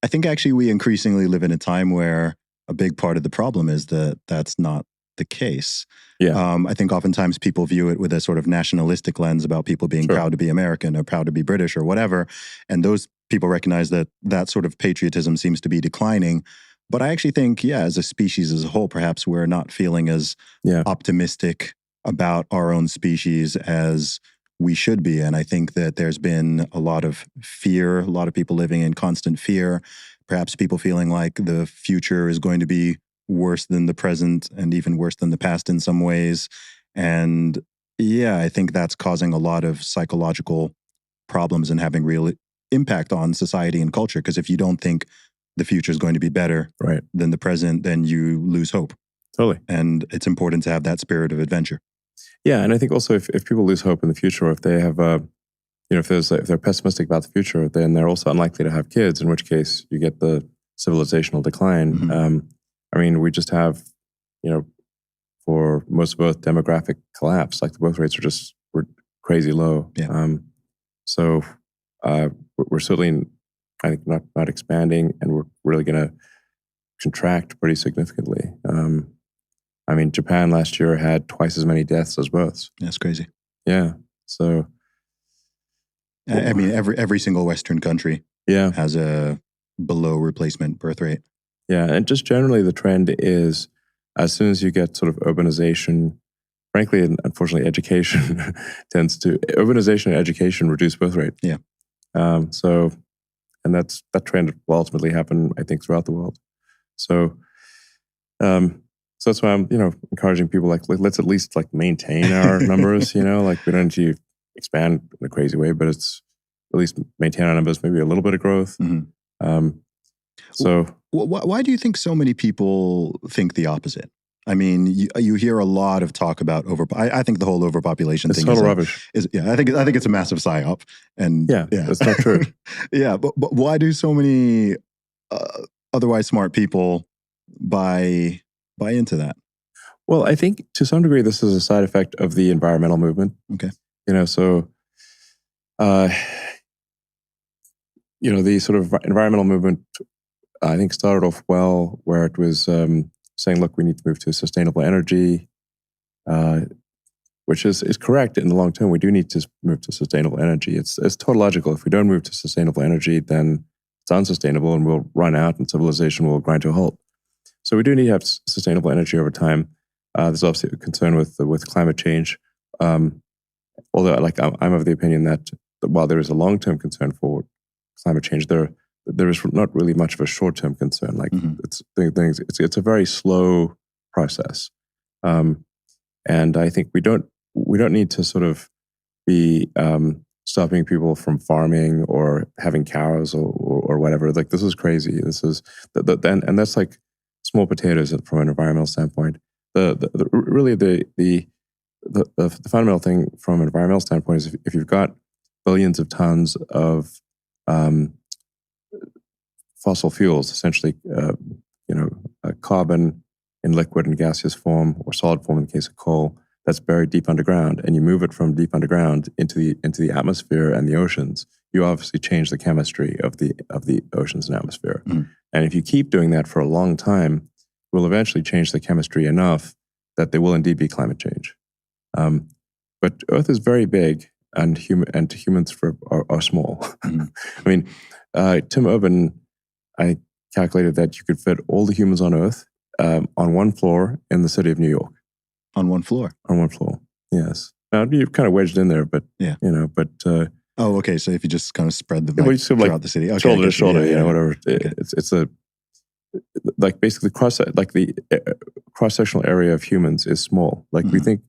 S1: I think actually we increasingly live in a time where a big part of the problem is that that's not the case.
S2: Yeah.
S1: I think oftentimes people view it with a sort of nationalistic lens about people being proud to be American or proud to be British or whatever, and those people recognize that sort of patriotism seems to be declining. But I actually think, as a species as a whole, perhaps we're not feeling as optimistic about our own species as we should be. And I think that there's been a lot of fear, a lot of people living in constant fear, perhaps people feeling like the future is going to be worse than the present and even worse than the past in some ways. And I think that's causing a lot of psychological problems and having real impact on society and culture. Because if you don't think the future is going to be better than the present, then you lose hope.
S2: Totally.
S1: And it's important to have that spirit of adventure.
S2: Yeah, and I think also if people lose hope in the future, or if they have, if they're pessimistic about the future, then they're also unlikely to have kids, in which case you get the civilizational decline.
S1: Mm-hmm.
S2: I mean, we just have, for most of Earth, demographic collapse. Like the birth rates were crazy low.
S1: Yeah.
S2: So we're certainly, I think, not expanding, and we're really going to contract pretty significantly. I mean, Japan last year had twice as many deaths as births.
S1: That's crazy.
S2: Yeah. So,
S1: I mean, every single Western country has a below replacement birth rate.
S2: Yeah, and just generally the trend is as soon as you get sort of urbanization, frankly, and unfortunately, education urbanization and education reduce birth rate.
S1: Yeah.
S2: So, and that trend will ultimately happen, I think, throughout the world. So, so that's why I'm, encouraging people let's at least maintain our numbers. Like we don't need to expand in a crazy way, but it's at least maintain our numbers, maybe a little bit of growth.
S1: Mm-hmm.
S2: So,
S1: why do you think so many people think the opposite? I mean, you hear a lot of talk about I think the whole overpopulation thing
S2: is total rubbish.
S1: I think it's a massive psyop, and
S2: that's not true.
S1: but why do so many otherwise smart people buy into that?
S2: Well, I think to some degree this is a side effect of the environmental movement.
S1: Okay,
S2: so the sort of environmental movement, I think, started off well, where it was saying, look, we need to move to sustainable energy, which is correct in the long term. We do need to move to sustainable energy. It's tautological. If we don't move to sustainable energy, then it's unsustainable and we'll run out and civilization will grind to a halt. So we do need to have sustainable energy over time. There's obviously a concern with climate change. Although I'm of the opinion that while there is a long-term concern for climate change, there is not really much of a short-term concern. It's a very slow process, and I think we don't need to sort of be stopping people from farming or having cows or whatever. Like, this is crazy. This is and that's like small potatoes from an environmental standpoint. The fundamental thing from an environmental standpoint is if you've got billions of tons of fossil fuels, essentially, carbon in liquid and gaseous form or solid form in the case of coal, that's buried deep underground, and you move it from deep underground into the atmosphere and the oceans, you obviously change the chemistry of the oceans and atmosphere.
S1: Mm.
S2: And if you keep doing that for a long time, we'll eventually change the chemistry enough that there will indeed be climate change. But Earth is very big. and humans are small.
S1: Mhm.
S2: I mean, Tim Urban, I calculated that you could fit all the humans on Earth on one floor in the city of New York.
S1: On one floor.
S2: On one floor, yes. Now you're kind of wedged in there, but
S1: Yeah.
S2: Oh,
S1: okay. So if you just kind of spread them
S2: throughout
S1: the city, okay,
S2: shoulder to shoulder, whatever.
S1: Okay.
S2: It's a like basically the cross-sectional area of humans is small. Like we think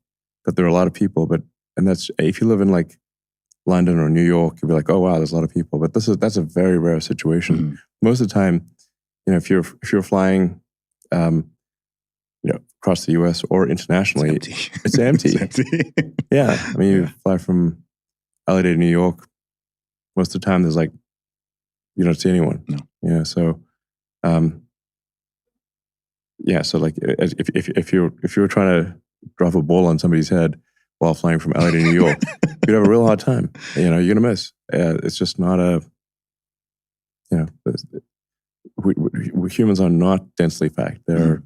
S2: that there are a lot of people, and that's if you live in like London or New York, you'll be like, oh wow, there's a lot of people. But that's a very rare situation. Most of the time, if you're flying, across the U.S. or internationally, it's empty.
S1: It's empty.
S2: Yeah, I mean, you fly from LA to New York. Most of the time, there's like you don't see anyone.
S1: No.
S2: Yeah, so. So like if you were trying to drop a ball on somebody's head while flying from LA to New York, you'd have a real hard time. You're gonna miss. It's just not a. We humans are not densely packed. They're,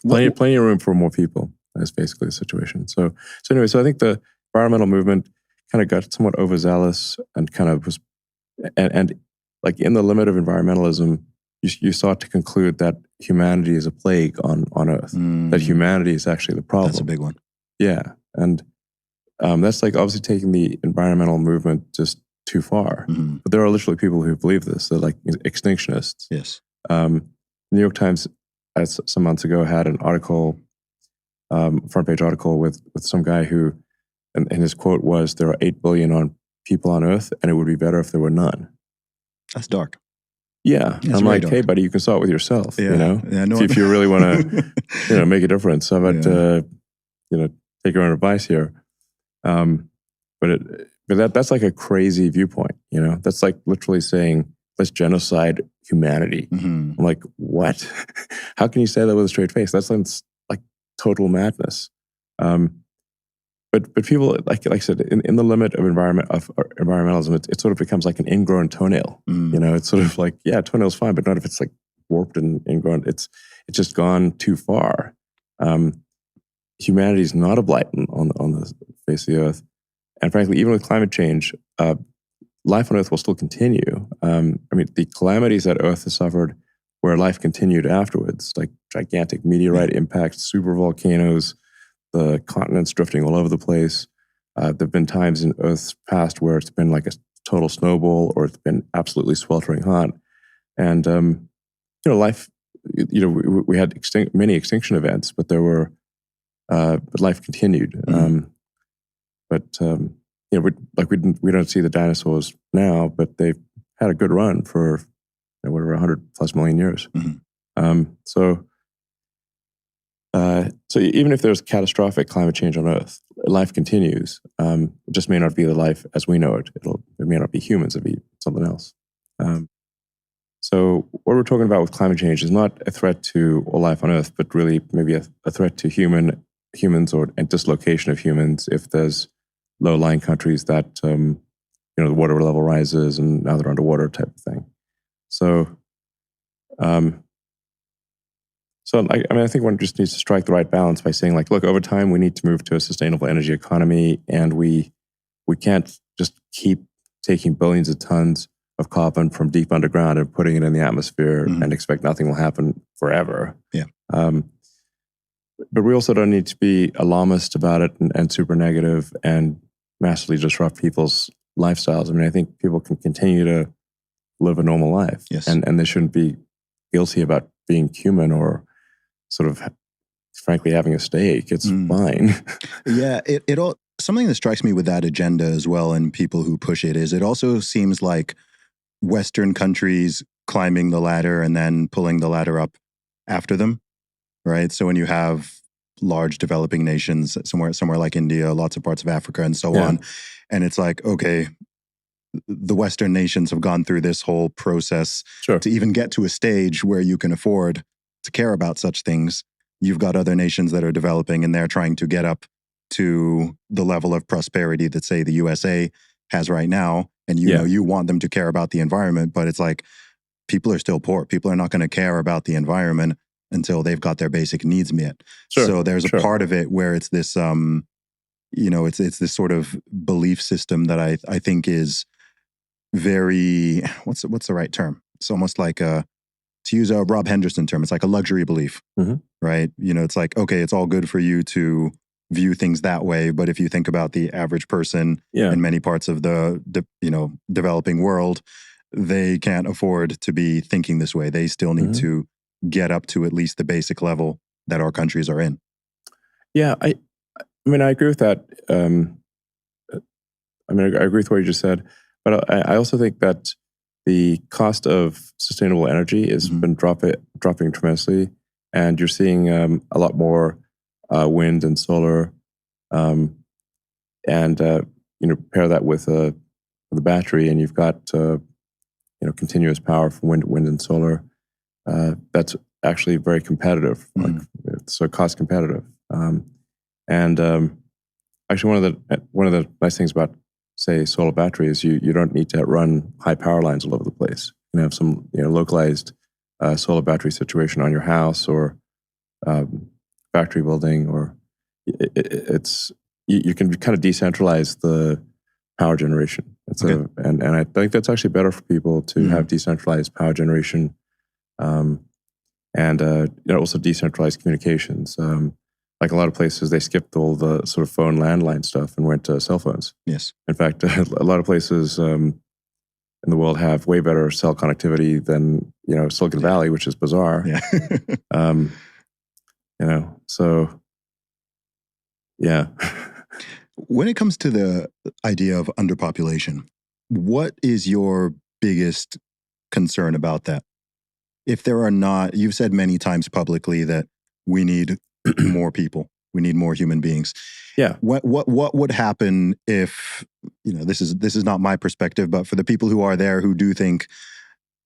S2: plenty of room for more people. That's basically the situation. So anyway, I think the environmental movement kind of got somewhat overzealous and kind of was. And like in the limit of environmentalism, you sought to conclude that humanity is a plague on Earth, that humanity is actually the problem.
S1: That's a big one.
S2: Yeah. And that's like obviously taking the environmental movement just too far. But there are literally people who believe this. They're like extinctionists.
S1: Yes.
S2: New York Times, some months ago, had an article, front page article with some guy who, and his quote was, "There are 8 billion people on Earth, and it would be better if there were none."
S1: That's dark.
S2: Yeah, I'm like, dark. Hey, buddy, you can start with yourself.
S1: Yeah.
S2: If you really want to, make a difference. How about take your own advice here? But that's like a crazy viewpoint. That's like literally saying let's genocide humanity. I'm like, what? How can you say that with a straight face? That sounds like total madness. But people, like I said, in the limit of environmentalism, it sort of becomes like an ingrown toenail. It's sort of like, yeah, toenail's fine, but not if it's like warped and ingrown. It's just gone too far. Humanity is not a blight on the face of the earth, and frankly, even with climate change, life on Earth will still continue. The calamities that Earth has suffered, where life continued afterwards, like gigantic meteorite impacts, super volcanoes. The continents drifting all over the place. There have been times in Earth's past where it's been like a total snowball, or it's been absolutely sweltering hot. And life. We had many extinction events, but there were, but life continued. We don't see the dinosaurs now, but they've had a good run for 100+ million years. So even if there's catastrophic climate change on Earth, life continues. It just may not be the life as we know it. It may not be humans. It'll be something else. So what we're talking about with climate change is not a threat to all life on Earth, but really maybe a threat to humans and dislocation of humans if there's low-lying countries that the water level rises and now they're underwater type of thing. So. I think one just needs to strike the right balance by saying, like, look, over time we need to move to a sustainable energy economy, and we can't just keep taking billions of tons of carbon from deep underground and putting it in the atmosphere and expect nothing will happen forever.
S1: Yeah.
S2: But we also don't need to be alarmist about it and super negative and massively disrupt people's lifestyles. I think people can continue to live a normal life, and they shouldn't be guilty about being human or sort of, frankly, having a stake. It's fine.
S1: Yeah, it all. Something that strikes me with that agenda as well, and people who push it, is it also seems like Western countries climbing the ladder and then pulling the ladder up after them, right? So when you have large developing nations somewhere like India, lots of parts of Africa, and so on, and it's like, okay, the Western nations have gone through this whole process to even get to a stage where you can afford to care about such things. You've got other nations that are developing, and they're trying to get up to the level of prosperity that, say, the USA has right now. And you want them to care about the environment, but it's like, people are still poor. People are not going to care about the environment until they've got their basic needs met.
S2: Sure,
S1: So there's a part of it where it's this, it's this sort of belief system that I think is very, what's the right term? It's almost like to use a Rob Henderson term, it's like a luxury belief, right? It's like, okay, it's all good for you to view things that way, but if you think about the average person in many parts of the developing world, they can't afford to be thinking this way. They still need to get up to at least the basic level that our countries are in.
S2: Yeah, I mean, I agree with that. I agree with what you just said, but I also think that the cost of sustainable energy has been dropping tremendously, and you're seeing a lot more wind and solar, and pair that with the battery, and you've got continuous power from wind and solar. That's actually very competitive, so cost competitive. Actually, one of the nice things about, say, solar battery is you don't need to run high power lines all over the place. You can have some localized solar battery situation on your house or factory building, or you can kind of decentralize the power generation. And I think that's actually better for people to have decentralized power generation, and also decentralized communications. Like a lot of places, they skipped all the sort of phone landline stuff and went to cell phones.
S1: Yes.
S2: In fact, a lot of places in the world have way better cell connectivity than Silicon Valley, which is bizarre.
S1: Yeah.
S2: So yeah.
S1: When it comes to the idea of underpopulation, what is your biggest concern about that? If there are not, you've said many times publicly that we need more people, we need more human beings.
S2: Yeah.
S1: What would happen if, this is not my perspective, but for the people who are there who do think,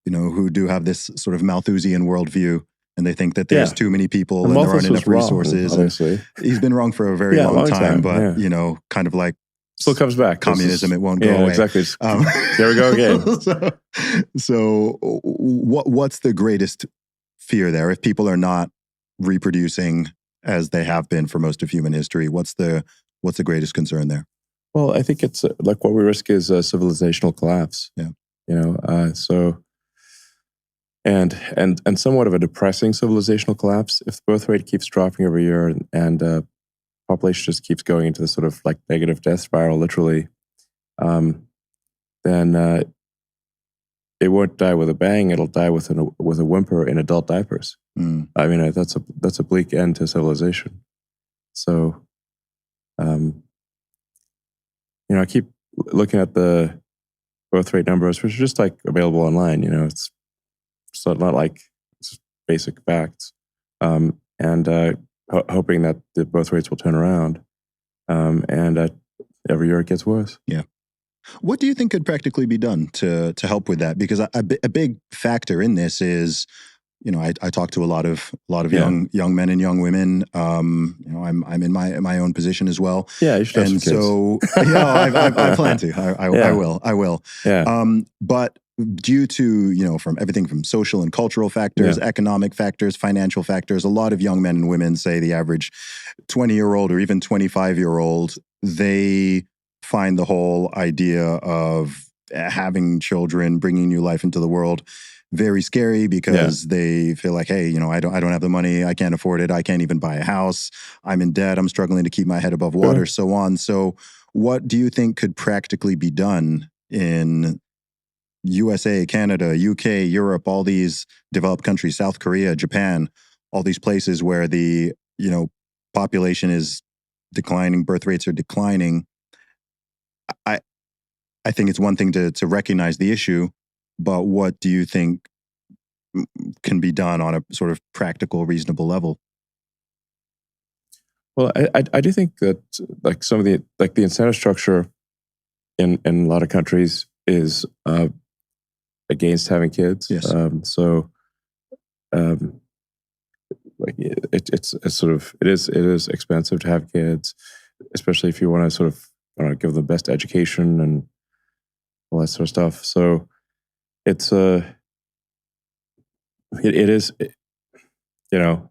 S1: who do have this sort of Malthusian worldview, and they think that there's too many people and there aren't enough resources.
S2: Obviously.
S1: And he's been wrong for a very long time, but kind of like
S2: still comes back.
S1: Communism, it won't go away.
S2: Exactly. There we go again.
S1: So what's the greatest fear there? If people are not reproducing as they have been for most of human history, what's the greatest concern there?
S2: Well, I think it's like what we risk is a civilizational collapse.
S1: Yeah.
S2: So and somewhat of a depressing civilizational collapse. If the birth rate keeps dropping every year and population just keeps going into the sort of like negative death spiral, literally, then it won't die with a bang. It'll die with a whimper in adult diapers. I mean, that's a bleak end to civilization. So, I keep looking at the birth rate numbers, which are just like available online. It's not like it's basic facts, and hoping that the birth rates will turn around, and every year it gets worse.
S1: Yeah. What do you think could practically be done to help with that? Because a big factor in this is, I talk to a lot of young men and young women. I'm in my own position as well.
S2: Yeah, you should have
S1: and
S2: some kids.
S1: So I plan to. I will.
S2: Yeah.
S1: But due to from everything from social and cultural factors, economic factors, financial factors, a lot of young men and women, say the average 20-year-old or even 25-year-old, they find the whole idea of having children, bringing new life into the world, very scary because they feel like, hey, I don't have the money, I can't afford it, I can't even buy a house, I'm in debt, I'm struggling to keep my head above water, so on. So what do you think could practically be done in USA, Canada, UK, Europe, all these developed countries, South Korea, Japan, all these places where the, population is declining, birth rates are declining? I think it's one thing to recognize the issue, but what do you think can be done on a sort of practical, reasonable level?
S2: Well, I do think that like some of the incentive structure in a lot of countries is against having kids.
S1: Yes.
S2: Like it's sort of it is expensive to have kids, especially if you want to sort of give them the best education and all that sort of stuff. So it's you know,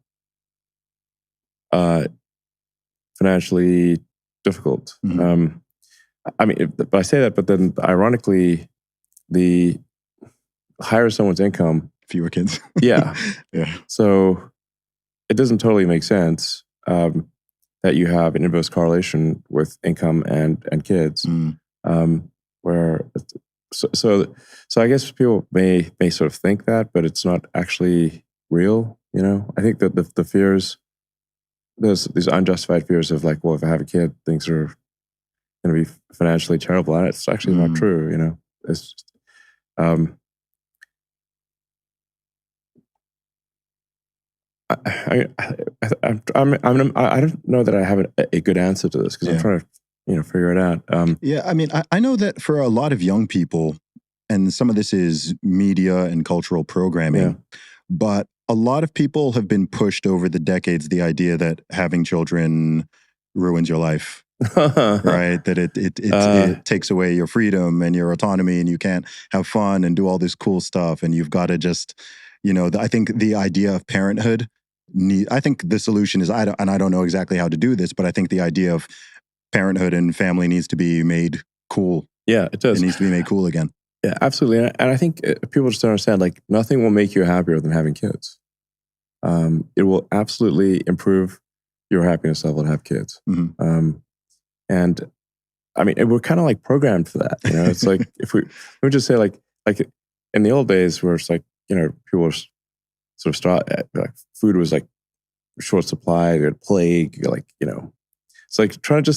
S2: financially difficult.
S1: Mhm.
S2: I mean, but I say that, but then ironically, the higher someone's income,
S1: Fewer kids.
S2: yeah.
S1: Yeah.
S2: So it doesn't totally make sense that you have an inverse correlation with income and kids.
S1: Mm.
S2: Where so I guess people may sort of think that, but it's not actually real. I think that the fears, there's these unjustified fears of like, well, if I have a kid, things are going to be financially terrible, and it's actually not
S1: Mm.
S2: true. It's just, I don't know that I have a good answer to this because I'm
S1: Yeah.
S2: trying to figure it out.
S1: Yeah, I mean, I know that for a lot of young people, and some of this is media and cultural programming,
S2: Yeah.
S1: but a lot of people have been pushed over the decades the idea that having children ruins your life, right? That it takes away your freedom and your autonomy, and you can't have fun and do all this cool stuff, and you've got to just, I think the idea of parenthood. I think the solution is I don't know exactly how to do this, but I think the idea of parenthood and family needs to be made cool.
S2: Yeah, it does.
S1: It needs to be made cool again.
S2: Yeah, absolutely. And I think people just don't understand, like, nothing will make you happier than having kids. It will absolutely improve your happiness level to have kids.
S1: Mm-hmm.
S2: And I mean, we're kind of like programmed for that. It's like, if we just say like in the old days where it's like, people were sort of like food was like short supply, you had plague, like, it's like trying to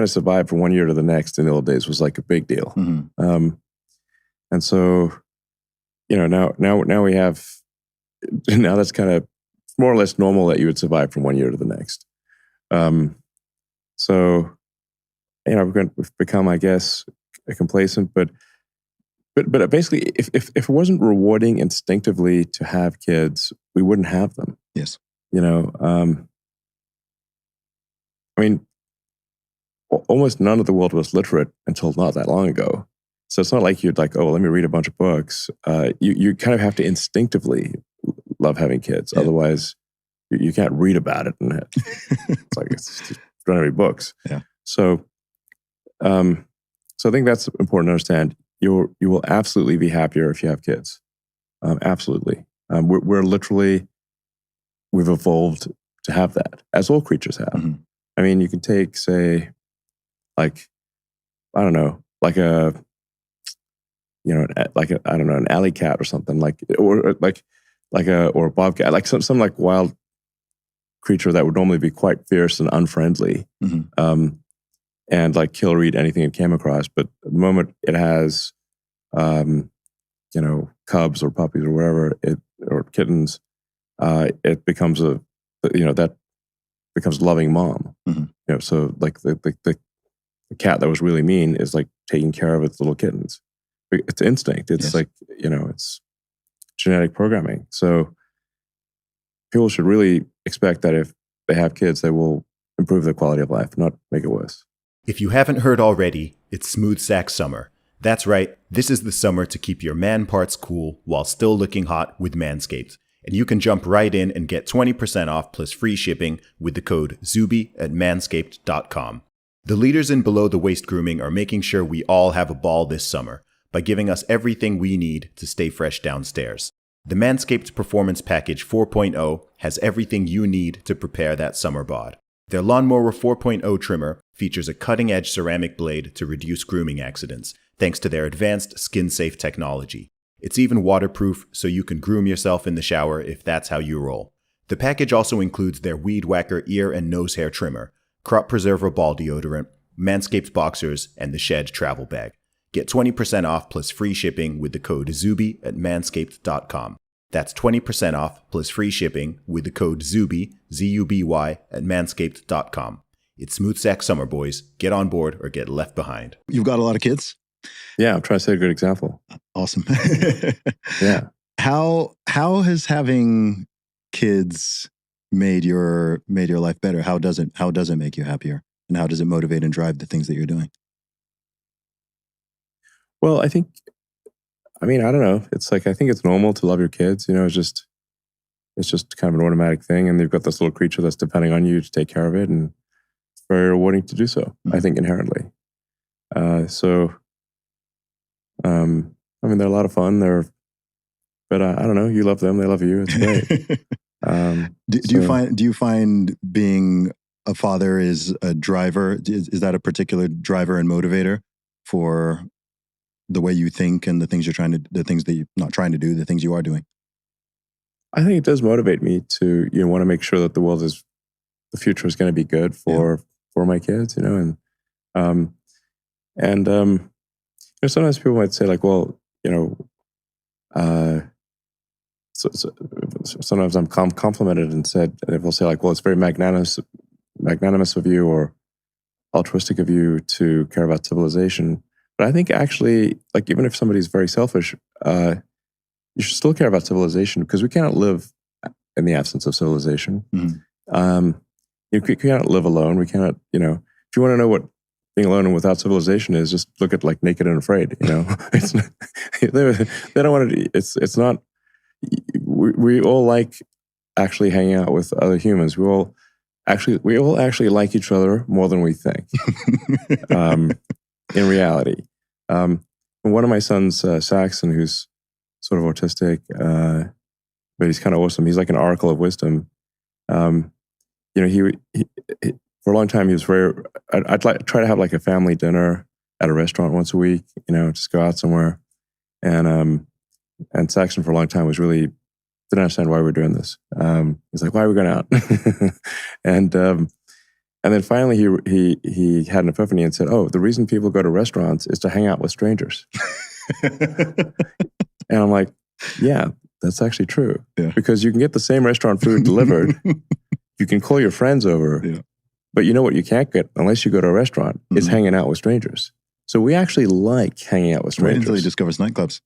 S2: survive from one year to the next in the old days was like a big deal.
S1: Mm-hmm.
S2: And so, now we have, now that's kind of more or less normal that you would survive from one year to the next. So, we've become, I guess, complacent, but basically, if it wasn't rewarding instinctively to have kids, we wouldn't have them.
S1: Yes.
S2: I mean, almost none of the world was literate until not that long ago. So it's not like you'd like, oh, let me read a bunch of books. You kind of have to instinctively love having kids.
S1: Yeah.
S2: Otherwise, you can't read about it. And it's like, it's just don't read books.
S1: Yeah.
S2: So I think that's important to understand. You will absolutely be happier if you have kids. Absolutely. We've evolved to have that, as all creatures have.
S1: Mm-hmm.
S2: I mean, you can take, say, like, I don't know, like I don't know, an alley cat or something, or a bobcat, like some like wild creature that would normally be quite fierce and unfriendly,
S1: mm-hmm.
S2: And like kill or eat anything it came across. But the moment it has, cubs or puppies or whatever, or kittens, it becomes that becomes loving mom.
S1: Mm-hmm.
S2: So like the cat that was really mean is like taking care of its little kittens. It's instinct. It's
S1: Yes.
S2: like, it's genetic programming. So people should really expect that if they have kids, they will improve their quality of life, not make it worse.
S3: If you haven't heard already, it's Smooth Sack Summer. That's right, this is the summer to keep your man parts cool while still looking hot with Manscaped. And you can jump right in and get 20% off plus free shipping with the code ZUBI at manscaped.com. The leaders in below-the-waist grooming are making sure we all have a ball this summer by giving us everything we need to stay fresh downstairs. The Manscaped Performance Package 4.0 has everything you need to prepare that summer bod. Their Lawnmower 4.0 trimmer features a cutting-edge ceramic blade to reduce grooming accidents, thanks to their advanced skin-safe technology. It's even waterproof, so you can groom yourself in the shower if that's how you roll. The package also includes their Weed Whacker ear and nose hair trimmer, Crop Preserver ball deodorant, Manscaped boxers, and the Shed travel bag. Get 20% off plus free shipping with the code ZUBI at manscaped.com. That's 20% off plus free shipping with the code ZUBY, Z-U-B-Y, at manscaped.com. It's Smooth Sack Summer, boys. Get on board or get left behind.
S1: You've got a lot of kids?
S2: Yeah, I'm trying to set a good example.
S1: Awesome.
S2: Yeah.
S1: How has having kids made your life better? How does it make you happier? And how does it motivate and drive the things that you're doing?
S2: Well, I mean, I don't know. It's like, I think it's normal to love your kids. It's just, it's just kind of an automatic thing, and they've got this little creature that's depending on you to take care of it, and it's very rewarding to do so.
S1: Mm-hmm.
S2: I think inherently. I mean, they're a lot of fun. But I don't know. You love them; they love you. It's great.
S1: Do you find being a father is a driver? Is that a particular driver and motivator for the way you think and the things the things that you're not trying to do, the things you are doing?
S2: I think it does motivate me to want to make sure that the future is going to be good for my kids, and sometimes people might say like, well, so sometimes I'm complimented and they'll say like, well, it's very magnanimous of you or altruistic of you to care about civilization. But I think actually, like, even if somebody's very selfish, you should still care about civilization, because we cannot live in the absence of civilization.
S1: Mm-hmm.
S2: You cannot live alone. We cannot, if you want to know what being alone and without civilization is, just look at like Naked and Afraid. It's not, they don't want to. It's not. We all like actually hanging out with other humans. We all actually like each other more than we think. In reality, one of my sons, Saxon, who's sort of autistic, but he's kind of awesome. He's like an oracle of wisdom. He for a long time he was very. I'd try to have like a family dinner at a restaurant once a week. Just go out somewhere, and Saxon for a long time was really didn't understand why we were doing this. He's like, why are we going out? And then finally he had an epiphany and said, oh, the reason people go to restaurants is to hang out with strangers. And I'm like, yeah, that's actually true.
S1: Yeah.
S2: Because you can get the same restaurant food delivered. You can call your friends over.
S1: Yeah.
S2: But you know what you can't get unless you go to a restaurant is hanging out with strangers. So we actually like hanging out with strangers.
S1: Wait until he discovers nightclubs.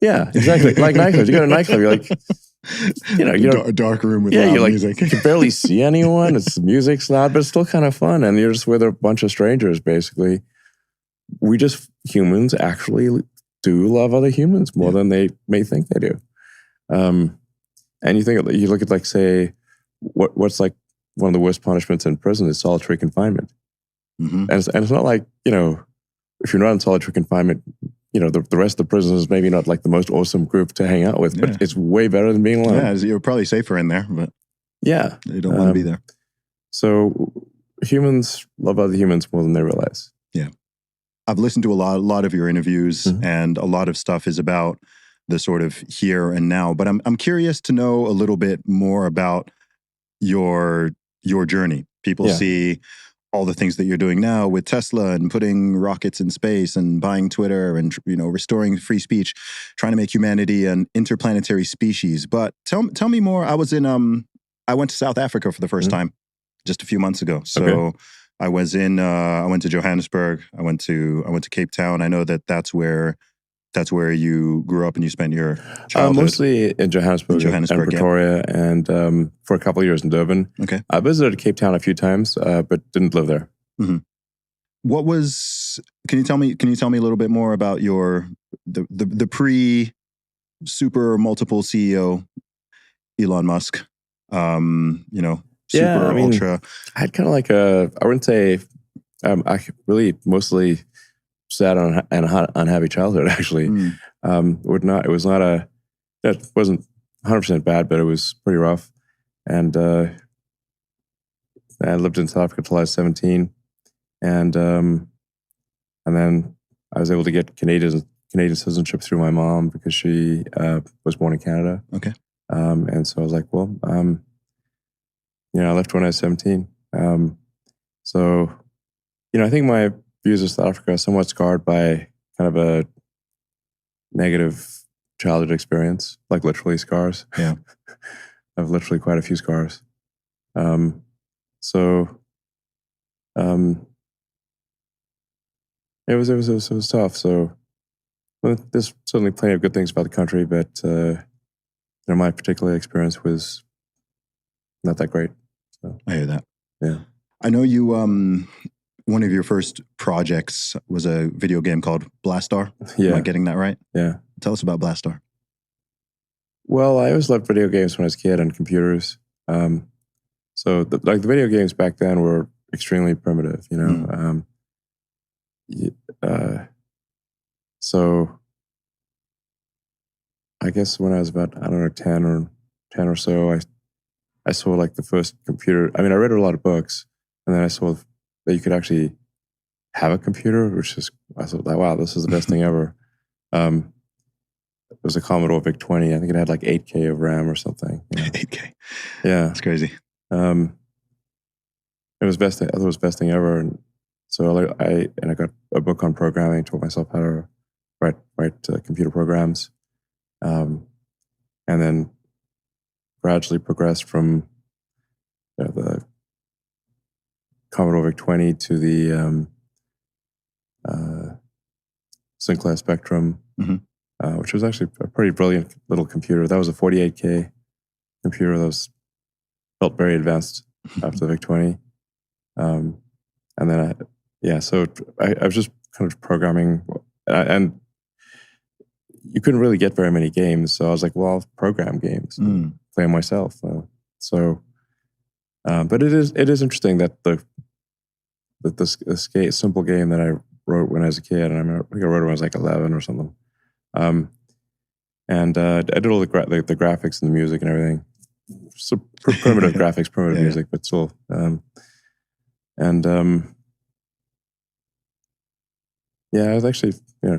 S2: Yeah, exactly. Like nightclubs. You go to a nightclub, you're like,
S1: a dark room with loud music.
S2: You can barely see anyone. It's music's loud, but it's still kind of fun. And you're just with a bunch of strangers, basically. Humans actually do love other humans more than they may think they do. And you look at, like, say, what's like one of the worst punishments in prison is solitary confinement.
S1: Mm-hmm.
S2: And it's not like, if you're not in solitary confinement, the rest of the prisoners maybe not like the most awesome group to hang out with, but it's way better than being alone.
S1: Yeah, you're probably safer in there, but
S2: yeah,
S1: you don't want to be there.
S2: So humans love other humans more than they realize.
S1: Yeah. I've listened to a lot of your interviews, and a lot of stuff is about the sort of here and now. But I'm curious to know a little bit more about your journey. People see all the things that you're doing now with Tesla and putting rockets in space and buying Twitter and restoring free speech, trying to make humanity an interplanetary species. But tell me more. I went to South Africa for the first time just a few months ago. So. Okay. I went to Johannesburg. I went to Cape Town. I know that's where you grew up and you spent your childhood.
S2: Mostly in Johannesburg and Pretoria, and for a couple of years in Durban. Okay. I visited Cape Town a few times, but didn't live there.
S1: Mm-hmm. Can you tell me a little bit more about the pre-super multiple CEO Elon Musk? Super ultra.
S2: I had kind of like I wouldn't say, I really mostly sad and unhappy childhood, actually. It wasn't 100% bad, but it was pretty rough. And I lived in South Africa until I was 17. And then I was able to get Canadian citizenship through my mom because she was born in Canada.
S1: Okay.
S2: And so I was like, well, I left when I was 17. So, I think my views of South Africa are somewhat scarred by kind of a negative childhood experience, like literally scars.
S1: Yeah.
S2: I have literally quite a few scars. It was tough. So there's certainly plenty of good things about the country, but my particular experience was not that great. So,
S1: I hear that.
S2: Yeah.
S1: I know you, one of your first projects was a video game called Blastar.
S2: Yeah.
S1: Am I getting that right?
S2: Yeah.
S1: Tell us about Blastar.
S2: Well, I always loved video games when I was a kid and computers. So the video games back then were extremely primitive, you know. So I guess when I was about, I don't know, 10 or so, I saw like the first computer. I mean, I read a lot of books, and then I saw that you could actually have a computer, which is, I thought, like, wow, this is the best thing ever. It was a Commodore VIC-20. I think it had like 8K of RAM or something. You know?
S1: 8K.
S2: Yeah.
S1: That's crazy.
S2: It was best. I thought it was the best thing ever. And so I got a book on programming, taught myself how to write computer programs. And then gradually progressed from the Commodore VIC-20 to the Sinclair Spectrum, which was actually a pretty brilliant little computer. That was a 48K computer that felt very advanced after the VIC-20. And then so I was just kind of programming, and you couldn't really get very many games. So I was like, well, I'll program games, and play them myself. But it is interesting that the simple game that I wrote when I was a kid, and I think I wrote it when I was like 11 or something. And I did all the graphics and the music and everything. So primitive graphics, primitive music, but still. I was actually, I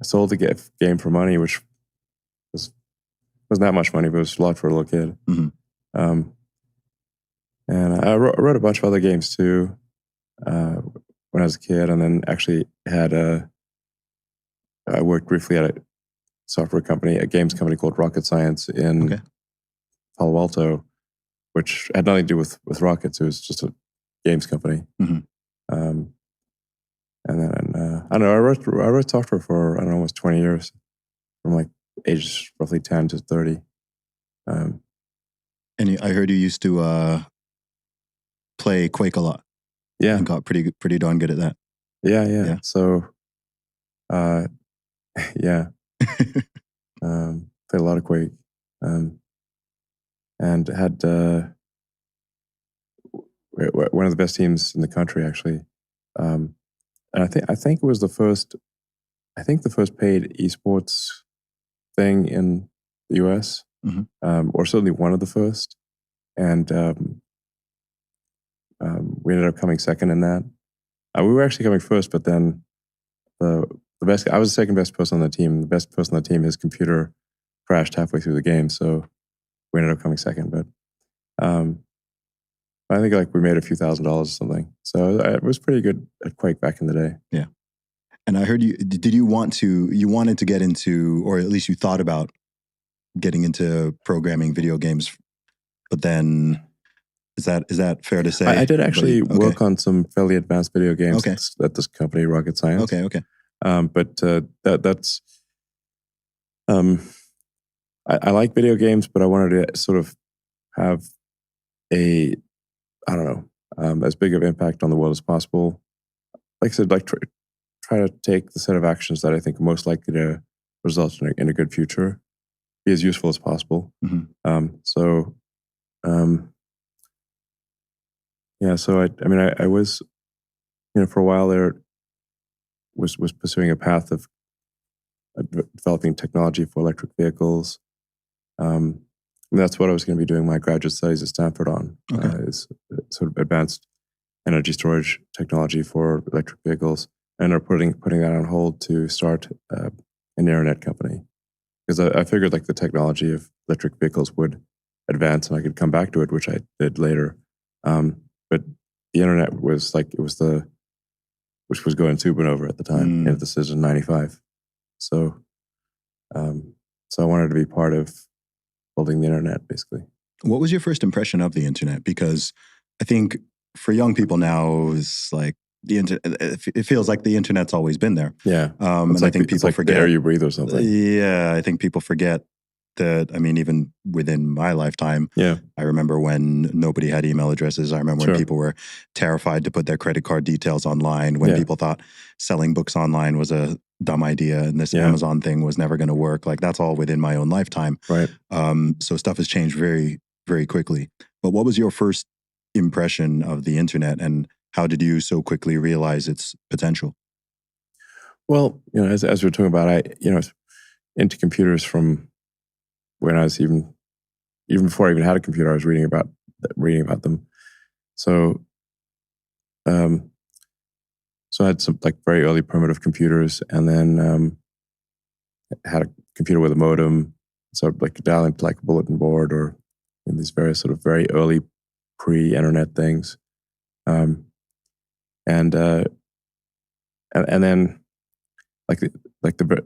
S2: sold the game for money, which wasn't that much money, but it was a lot for a little kid. And I wrote a bunch of other games too when I was a kid, and then actually I worked briefly at a software company, a games company called Rocket Science in Palo Alto, which had nothing to do with rockets. It was just a games company. And then I don't know. I wrote software for almost 20 years, from like ages roughly 10 to 30.
S1: And I heard you used to play Quake a lot.
S2: Yeah,
S1: and got pretty darn good at that.
S2: Yeah. So, played a lot of Quake, and had one of the best teams in the country, actually. And I think it was the first paid esports thing in the US, or certainly one of the first. And we ended up coming second in that. We were actually coming first, but then the best. I was the second best person on the team. The best person on the team, his computer crashed halfway through the game, so we ended up coming second. But I think like we made a few $1,000s or something. So it was pretty good at Quake back in the day.
S1: Yeah. And I heard you wanted to get into, or at least you thought about getting into programming video games, but then is that fair to say?
S2: I did actually work on some fairly advanced video games at this company, Rocket Science.
S1: Okay.
S2: But that's I like video games, but I wanted to sort of have as big of impact on the world as possible. Like I said, like try to take the set of actions that I think are most likely to result in a good future, be as useful as possible. So I was, for a while there, was pursuing a path of developing technology for electric vehicles. And that's what I was going to be doing my graduate studies at Stanford on, is sort of advanced energy storage technology for electric vehicles. And are putting that on hold to start an internet company, because I figured like the technology of electric vehicles would advance and I could come back to it, which I did later. But the internet was which was going supernova at the time. And this is in 95. So I wanted to be part of building the internet, basically.
S1: What was your first impression of the internet? Because I think for young people now, it's like it feels like the internet's always been there.
S2: Yeah.
S1: And I think people forget.
S2: The air you breathe or something.
S1: Yeah, I think people forget even within my lifetime,
S2: Yeah,
S1: I remember when nobody had email addresses. I remember when
S2: sure.
S1: people were terrified to put their credit card details online, when
S2: Yeah.
S1: people thought selling books online was a dumb idea and this
S2: Yeah.
S1: Amazon thing was never going to work. Like, that's all within my own lifetime.
S2: Right.
S1: So stuff has changed very, very quickly. But what was your first impression of the internet, and how did you so quickly realize its potential?
S2: Well, as we were talking about, I was into computers from when I was even before I even had a computer. I was reading about them. So, so I had some like very early primitive computers, and then had a computer with a modem. So like dial into like a bulletin board or in these various sort of very early pre-internet things, um, and then like the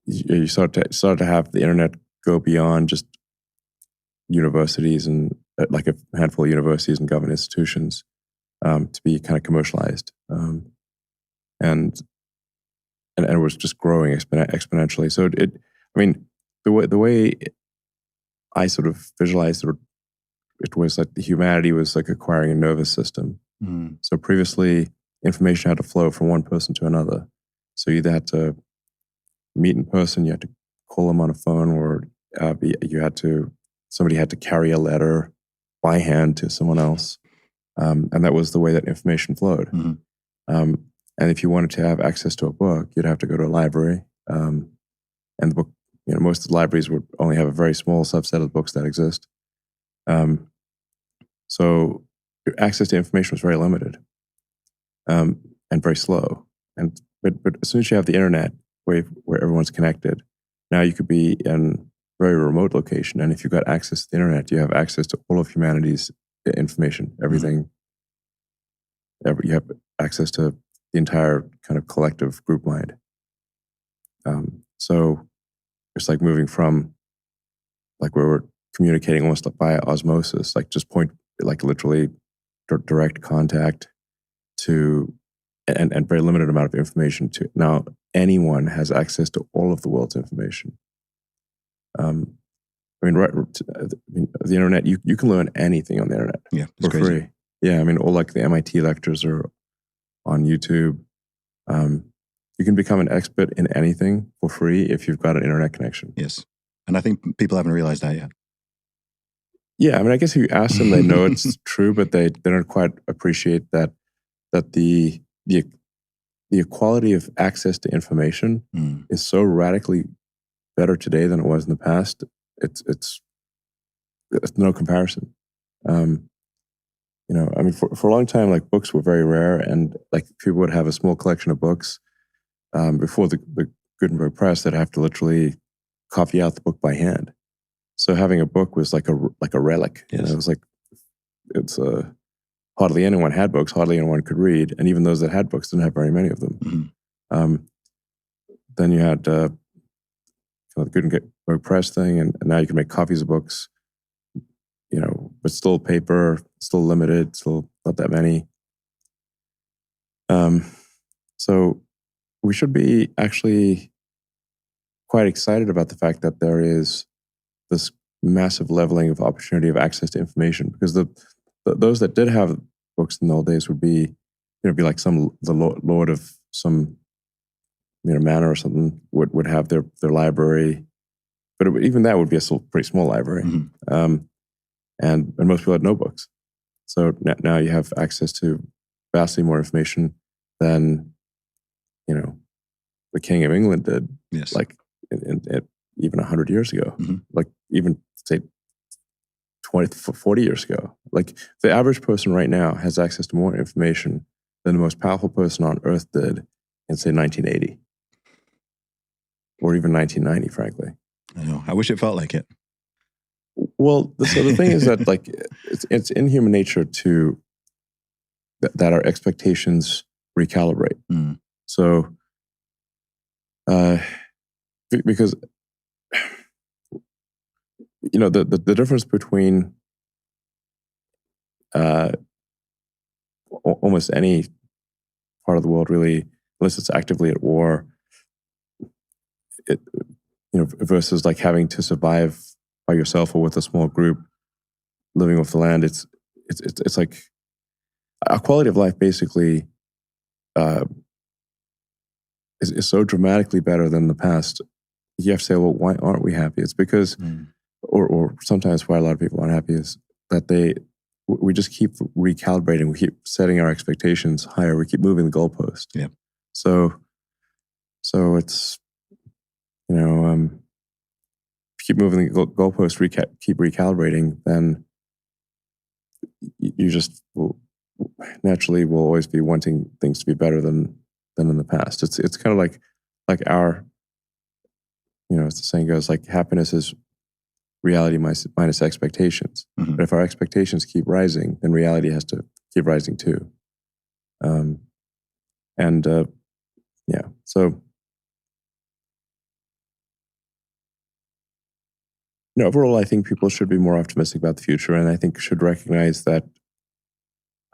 S2: you started to have the internet go beyond just universities and like a handful of universities and government institutions to be kind of commercialized, and it was just growing exponentially. So the way I sort of visualized it was like the humanity was like acquiring a nervous system.
S1: Mm.
S2: So previously, information had to flow from one person to another. So you either had to meet in person, you had to call them on a phone, or somebody had to carry a letter by hand to someone else, and that was the way that information flowed.
S1: Mm-hmm.
S2: And if you wanted to have access to a book, you'd have to go to a library, and the book, most of the libraries would only have a very small subset of the books that exist. So your access to information was very limited, and very slow. But as soon as you have the internet, where everyone's connected, now you could be in a very remote location, and if you've got access to the internet, you have access to all of humanity's information, everything. You have access to the entire kind of collective group mind. So it's like moving from like where we're communicating almost like by osmosis, like just like literally direct contact to, and very limited amount of information to now anyone has access to all of the world's information. The internet, you can learn anything on the internet for
S1: crazy.
S2: free. Yeah, all like the MIT lectures are on YouTube. You can become an expert in anything for free if you've got an internet connection.
S1: Yes. And I think people haven't realized that yet.
S2: Yeah, I guess if you ask them, they know it's true, but they don't quite appreciate that the equality of access to information is so radically better today than it was in the past. It's no comparison. For a long time, like books were very rare, and like people would have a small collection of books. Before the Gutenberg press, they'd have to literally copy out the book by hand. So having a book was like a relic.
S1: Yes.
S2: It was like hardly anyone had books, hardly anyone could read, and even those that had books didn't have very many of them. Mm-hmm. Then you had the Gutenberg press thing, and now you can make copies of books, but still paper, still limited, still not that many. So we should be actually quite excited about the fact that there is this massive leveling of opportunity of access to information, because those that did have books in the old days would be, be like the lord of some, manor or something would have their library, but even that would be a pretty small library. Mm-hmm. And most people had no books. So now you have access to vastly more information than, the King of England did.
S1: Yes.
S2: Like even 100 years ago, mm-hmm. Like even say 40 years ago. Like the average person right now has access to more information than the most powerful person on earth did in say 1980 or even 1990, frankly.
S1: I know. I wish it felt like it.
S2: Well, so the thing is that like it's in human nature to that our expectations recalibrate. Mm. So, because the difference between almost any part of the world, really, unless it's actively at war, versus like having to survive by yourself or with a small group, living off the land. It's like our quality of life basically is so dramatically better than the past. You have to say, well, why aren't we happy? It's because, or sometimes why a lot of people aren't happy is that we just keep recalibrating. We keep setting our expectations higher. We keep moving the goalpost.
S1: Yeah.
S2: So it's, keep moving the goalpost, keep recalibrating, then you just naturally will always be wanting things to be better than in the past. It's kind of like our, as the saying goes, like happiness is reality minus expectations.
S1: Mm-hmm.
S2: But if our expectations keep rising, then reality has to keep rising too. So overall, I think people should be more optimistic about the future, and I think should recognize that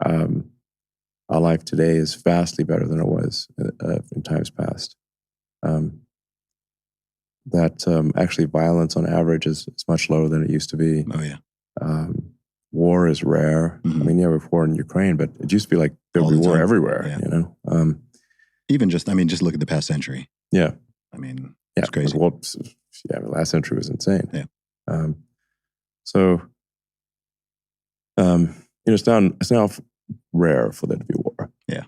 S2: our life today is vastly better than it was in times past. Actually violence on average is much lower than it used to be.
S1: Oh, yeah.
S2: War is rare.
S1: Mm-hmm.
S2: I mean, yeah, we have war in Ukraine, but it used to be like there would be war everywhere,
S1: yeah. Even just look at the past century.
S2: Yeah.
S1: I mean, it's crazy.
S2: Well, the last century was insane.
S1: Yeah.
S2: It's now rare for there to be war.
S1: Yeah.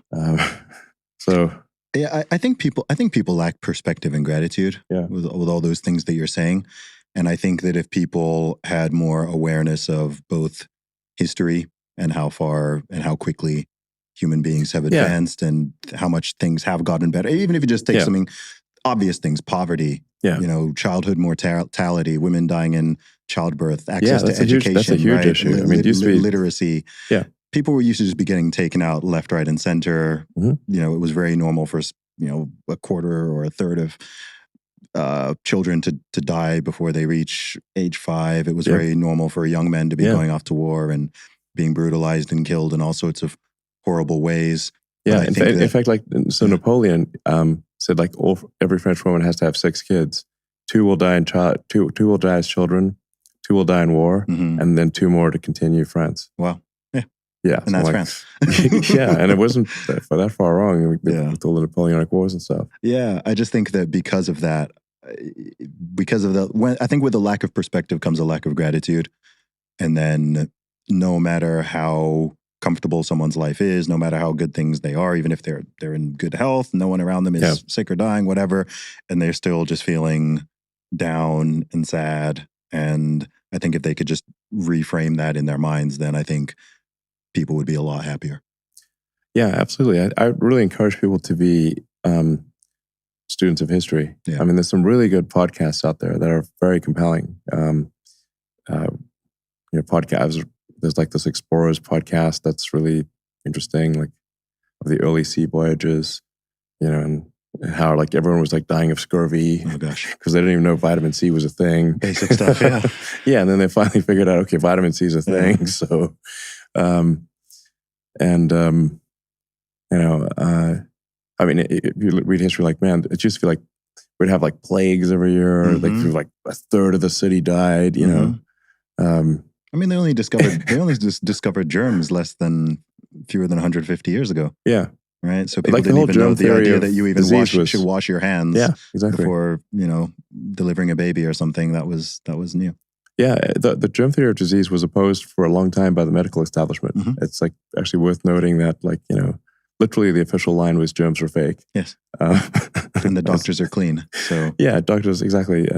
S2: Yeah,
S1: I think people lack perspective and gratitude with all those things that you're saying. And I think that if people had more awareness of both history and how far and how quickly human beings have advanced and how much things have gotten better, even if you just take something obvious things, poverty, childhood mortality, women dying in childbirth, access to education,
S2: that's a huge issue. I mean,
S1: literacy.
S2: Yeah.
S1: People were used to just be getting taken out left, right, and center.
S2: Mm-hmm.
S1: It was very normal for, a quarter or a third of children to die before they reach age 5. It was very normal for young men to be going off to war and being brutalized and killed in all sorts of horrible ways.
S2: Yeah, in fact, Napoleon said like every French woman has to have 6 kids. 2 will die two will die as children, 2 will die in war, and then 2 more to continue France.
S1: Wow.
S2: Yeah,
S1: and that's France.
S2: Yeah, and it wasn't that far wrong with the Napoleonic Wars and stuff.
S1: Yeah, I just think that because of that, I think with a lack of perspective comes a lack of gratitude. And then no matter how comfortable someone's life is, no matter how good things they are, even if they're in good health, no one around them is sick or dying, whatever, and they're still just feeling down and sad. And I think if they could just reframe that in their minds, then I think people would be a lot happier.
S2: Yeah, absolutely. I really encourage people to be students of history.
S1: Yeah.
S2: I mean, there's some really good podcasts out there that are very compelling. Podcasts. There's like this Explorers podcast that's really interesting, like of the early sea voyages, and how like everyone was like dying of scurvy.
S1: Oh gosh,
S2: because they didn't even know vitamin C was a thing.
S1: Basic stuff, yeah.
S2: Yeah, and then they finally figured out, okay, vitamin C is a thing. Yeah. So, I mean, if you read history, like, man, it used to feel like we'd have like plagues every year. Like through like a third of the city died.
S1: I mean, they only discovered germs fewer than 150 years ago.
S2: Yeah.
S1: Right. So people didn't even know the idea that you even should wash your hands before, delivering a baby or something. That was new.
S2: Yeah. The germ theory of disease was opposed for a long time by the medical establishment. Mm-hmm. It's like actually worth noting that, like, literally the official line was germs are fake.
S1: Yes. And the doctors are clean. So
S2: yeah, doctors, exactly.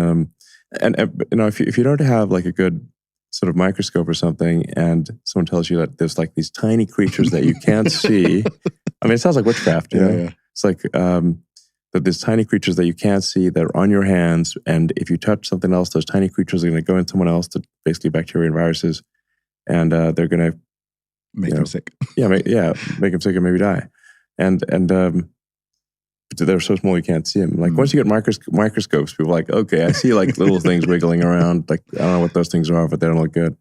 S2: If you don't have like a good sort of microscope or something, and someone tells you that there's like these tiny creatures that you can't see. I mean, it sounds like witchcraft, you know? Yeah. It's like that there's tiny creatures that you can't see that are on your hands, and if you touch something else, those tiny creatures are going to go into someone else, to basically bacteria and viruses, and they're going to
S1: make them sick.
S2: Make them sick and maybe die. And they're so small you can't see them. Like once you get microscopes, people are like, okay, I see like little things wiggling around. Like I don't know what those things are, but they don't look good.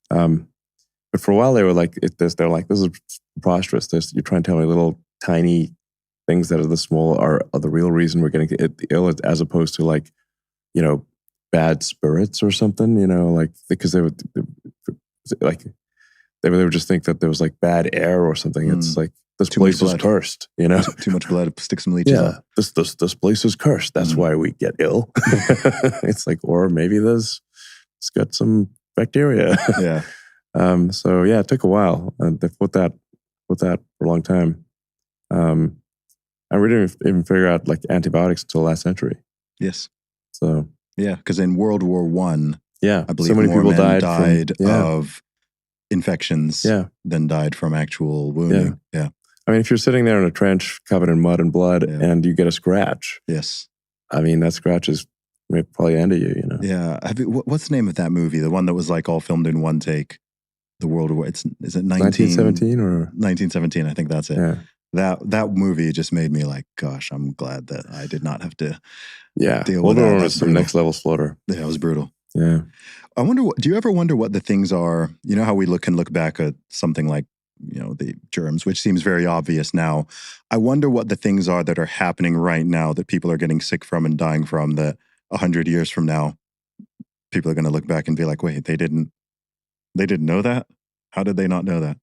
S2: But for a while they were like, they're like, this is preposterous. You're trying to tell me little tiny things that are this small are the real reason we're getting ill, as opposed to like, bad spirits or something, like, because they would just think that there was like bad air or something. It's like, this place is cursed,
S1: Too much blood, stick some leeches up.
S2: This place is cursed. That's why we get ill. It's like, or maybe it's got some bacteria.
S1: Yeah.
S2: So yeah, it took a while. They put that for a long time. And we didn't even figure out like antibiotics until last century.
S1: Yes.
S2: So
S1: yeah, because in World War I, I believe
S2: so many
S1: more
S2: people
S1: men
S2: died
S1: of infections than died from actual wounding. Yeah.
S2: I mean, if you're sitting there in a trench covered in mud and blood and you get a scratch,
S1: yes,
S2: I mean, that scratch is probably end of you,
S1: Yeah. What's the name of that movie? The one that was like all filmed in one take. The World War. Is it
S2: 1917 or
S1: 1917? I think that's it.
S2: Yeah.
S1: That movie just made me like, gosh, I'm glad that I did not have to. Deal
S2: World
S1: with
S2: War
S1: that.
S2: was some next level slaughter.
S1: Yeah, it was brutal.
S2: Yeah.
S1: I wonder. Do you ever wonder what the things are? You know how we can look back at something like the germs, which seems very obvious now. I wonder what the things are that are happening right now that people are getting sick from and dying from. That 100 years from now, people are going to look back and be like, wait, they didn't know that? How did they not know that?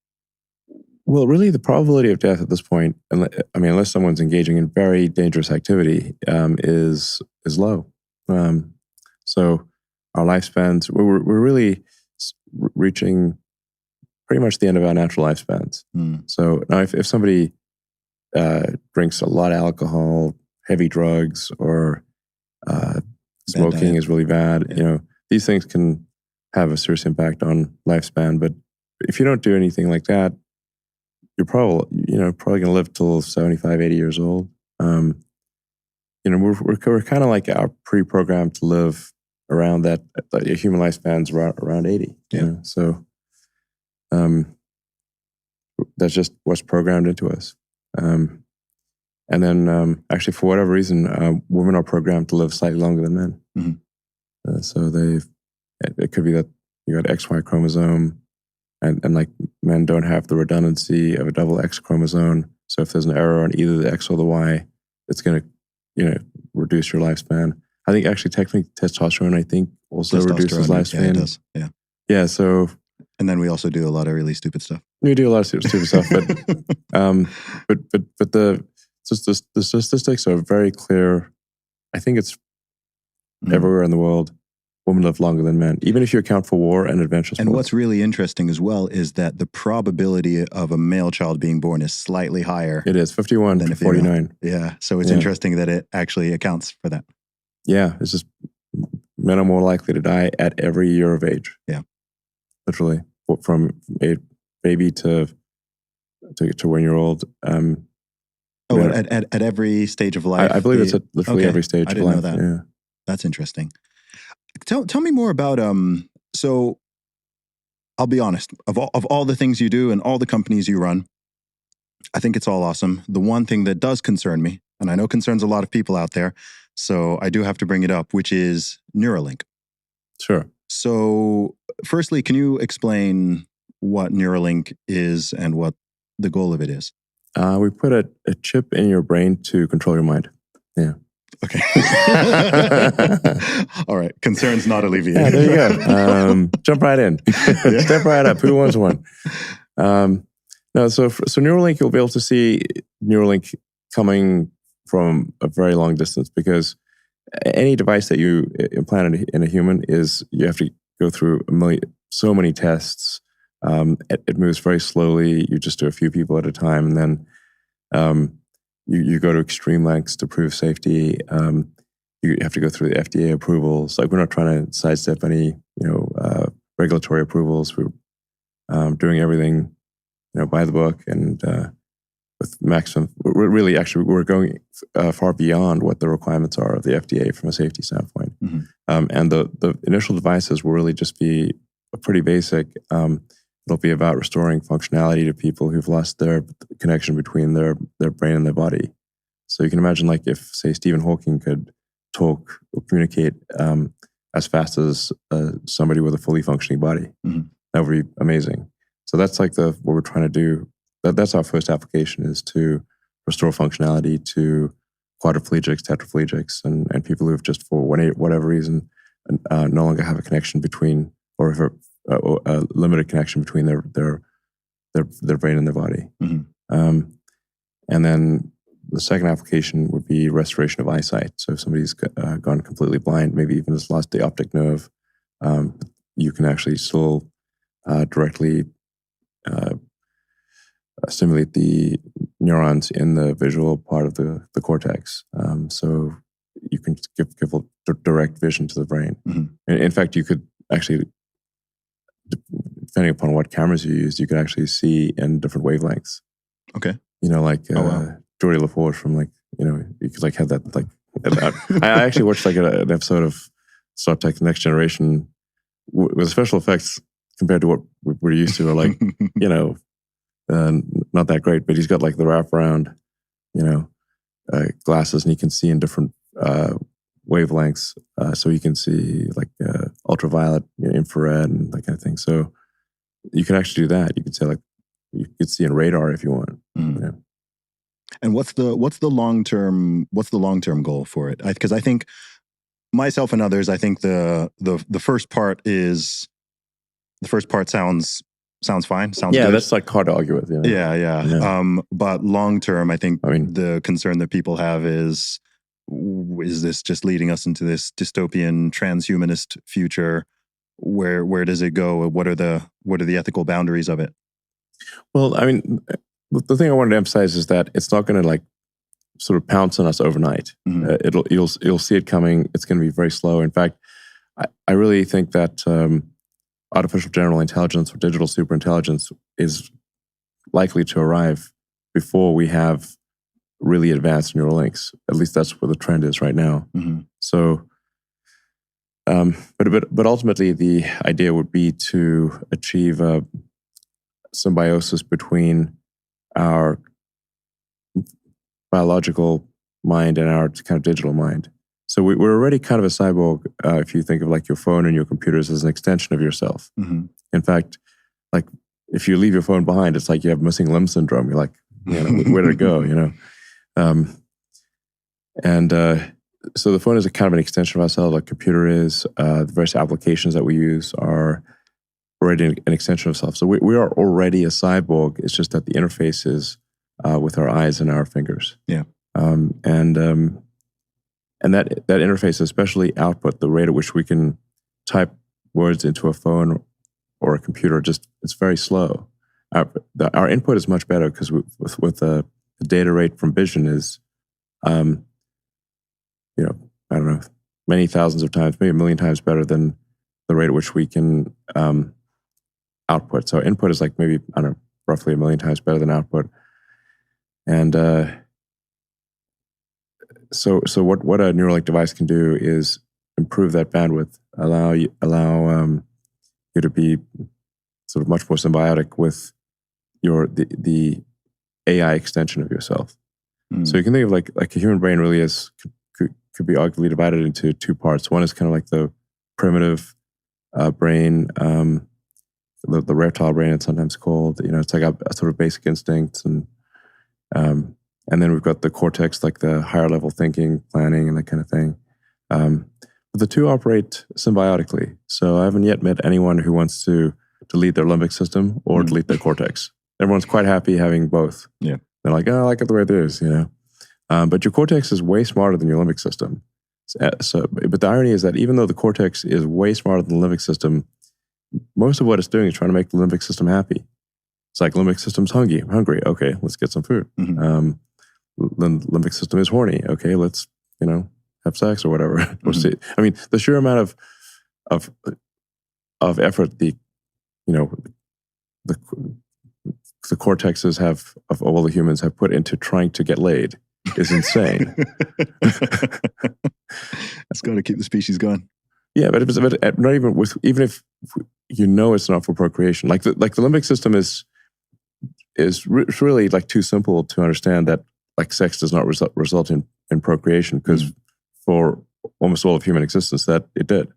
S2: Well, really, the probability of death at this point, unless someone's engaging in very dangerous activity, is low. So our lifespans, we're really reaching pretty much the end of our natural lifespans. So now, if somebody drinks a lot of alcohol, heavy drugs, or smoking is really bad, these things can have a serious impact on lifespan. But if you don't do anything like that, you're probably going to live till 75, 80 years old. We're kind of like pre-programmed to live around that. Human lifespan's around 80.
S1: Yeah.
S2: So that's just what's programmed into us. And then actually, for whatever reason, women are programmed to live slightly longer than men.
S1: Mm-hmm.
S2: So it could be that you got XY chromosome. And like, men don't have the redundancy of a double X chromosome. So if there's an error on either the X or the Y, it's going to, reduce your lifespan. I think actually technically testosterone, also reduces lifespan.
S1: Yeah, it does. Yeah.
S2: Yeah. So.
S1: And then we also do a lot of really stupid stuff.
S2: We do a lot of stupid stuff, but the statistics are very clear. I think it's everywhere in the world. Women live longer than men, even if you account for war and adventure sports.
S1: And what's really interesting as well is that the probability of a male child being born is slightly higher.
S2: It is 51 to 49.
S1: Yeah. So it's interesting that it actually accounts for that.
S2: Yeah. It's just men are more likely to die at every year of age.
S1: Yeah.
S2: Literally. From a baby to 1 year old.
S1: At every stage of life?
S2: I believe it's at literally every stage of life.
S1: I didn't know that.
S2: Yeah.
S1: That's interesting. Tell me more about, so I'll be honest, of all the things you do and all the companies you run, I think it's all awesome. The one thing that does concern me, and I know concerns a lot of people out there, so I do have to bring it up, which is Neuralink.
S2: Sure.
S1: So firstly, can you explain what Neuralink is and what the goal of it is?
S2: We put a chip in your brain to control your mind. Yeah.
S1: Okay. All right. Concerns not alleviated.
S2: Yeah, there you go. Jump right in. Step right up. Who wants one? No, so Neuralink, you'll be able to see Neuralink coming from a very long distance, because any device that you implant in a human you have to go through so many tests. It moves very slowly. You just do a few people at a time, and then you go to extreme lengths to prove safety. You have to go through the FDA approvals. Like, we're not trying to sidestep any regulatory approvals. We're doing everything by the book and with maximum. We're going far beyond what the requirements are of the FDA from a safety standpoint.
S1: Mm-hmm.
S2: And the initial devices will really just be pretty basic. It'll be about restoring functionality to people who've lost their connection between their brain and their body. So you can imagine, like, if, say, Stephen Hawking could talk or communicate as fast as somebody with a fully functioning body.
S1: Mm-hmm.
S2: That would be amazing. So that's like what we're trying to do. That's our first application, is to restore functionality to quadriplegics, tetraplegics, and people who have just for whatever reason no longer have a connection between, or have a limited connection between their brain and their body. And then the second application would be restoration of eyesight. So if somebody's gone completely blind, maybe even has lost the optic nerve, you can actually still directly stimulate the neurons in the visual part of the cortex. So you can give direct vision to the brain. In fact, you could actually, depending upon what cameras you use, you could actually see in different wavelengths.
S1: Okay.
S2: Like Geordie LaForge from you could have that I actually watched an episode of Star Trek Next Generation with special effects compared to what we're used to are not that great, but he's got the wraparound, glasses, and he can see in different wavelengths. So you can see ultraviolet, infrared, and that kind of thing. So you can actually do that. You could say you could see in radar if you want.
S1: And what's the long term goal for it? Because I think myself and others, I think the first part sounds fine. Sounds
S2: good.
S1: That's
S2: hard to argue with.
S1: Yeah. But long term, I think the concern that people have is this just leading us into this dystopian transhumanist future? Where does it go? What are the ethical boundaries of it?
S2: Well, the thing I wanted to emphasize is that it's not going to sort of pounce on us overnight. You'll see it coming. It's going to be very slow. In fact, I really think that artificial general intelligence or digital superintelligence is likely to arrive before we have really advanced neural links. At least that's where the trend is right now. So, but ultimately, the idea would be to achieve a symbiosis between our biological mind and our kind of digital mind. So we're already kind of a cyborg if you think of your phone and your computers as an extension of yourself. In fact, if you leave your phone behind, it's like you have missing limb syndrome. You're where did it go? So the phone is a kind of an extension of ourselves, like computer is. The various applications that we use are already an extension of self. So we are already a cyborg. It's just that the interface is with our eyes and our fingers.
S1: Yeah.
S2: And that interface, especially output, the rate at which we can type words into a phone or a computer, it's very slow. Our input is much better because with the data rate from vision is, I don't know, many thousands of times, maybe a million times better than the rate at which we can output. So input is maybe, I don't know, roughly a million times better than output. And so what a Neuralink device can do is improve that bandwidth, allow you to be sort of much more symbiotic with the AI extension of yourself. So you can think of like a human brain really could be arguably divided into two parts. One is kind of like the primitive brain, the reptile brain, it's sometimes called. It's like a sort of basic instincts, and then we've got the cortex, like the higher level thinking, planning, and that kind of thing. But the two operate symbiotically. So I haven't yet met anyone who wants to delete their limbic system or delete their cortex. Everyone's quite happy having both.
S1: Yeah,
S2: they're like, oh, I like it the way it is, But your cortex is way smarter than your limbic system. But the irony is that even though the cortex is way smarter than the limbic system, most of what it's doing is trying to make the limbic system happy. It's like limbic system's hungry. Okay, let's get some food. The limbic system is horny. Okay, let's have sex or whatever. Or see. I mean, the sheer amount of effort the cortexes of all the humans have put into trying to get laid is insane.
S1: That's got to keep the species going.
S2: Yeah, but not even if it's not for procreation. Like the limbic system is really too simple to understand that sex does not result in procreation, because for almost all of human existence that it did.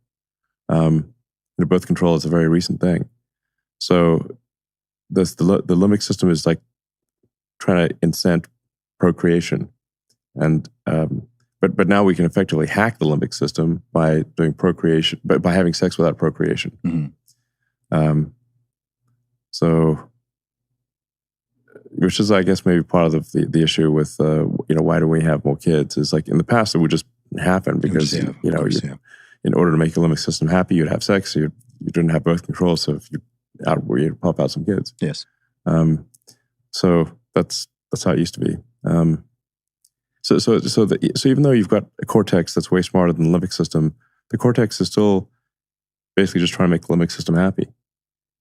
S2: Birth control is a very recent thing. So the limbic system is trying to incent procreation, And but now we can effectively hack the limbic system by doing procreation, by having sex without procreation.
S1: Mm-hmm.
S2: So, which is, I guess, maybe part of the issue with why do we have more kids? Is like in the past it would just happen because in order to make your limbic system happy, you'd have sex. You didn't have birth control, so if you'd pop out some kids.
S1: Yes.
S2: So that's how it used to be. So even though you've got a cortex that's way smarter than the limbic system, the cortex is still basically just trying to make the limbic system happy.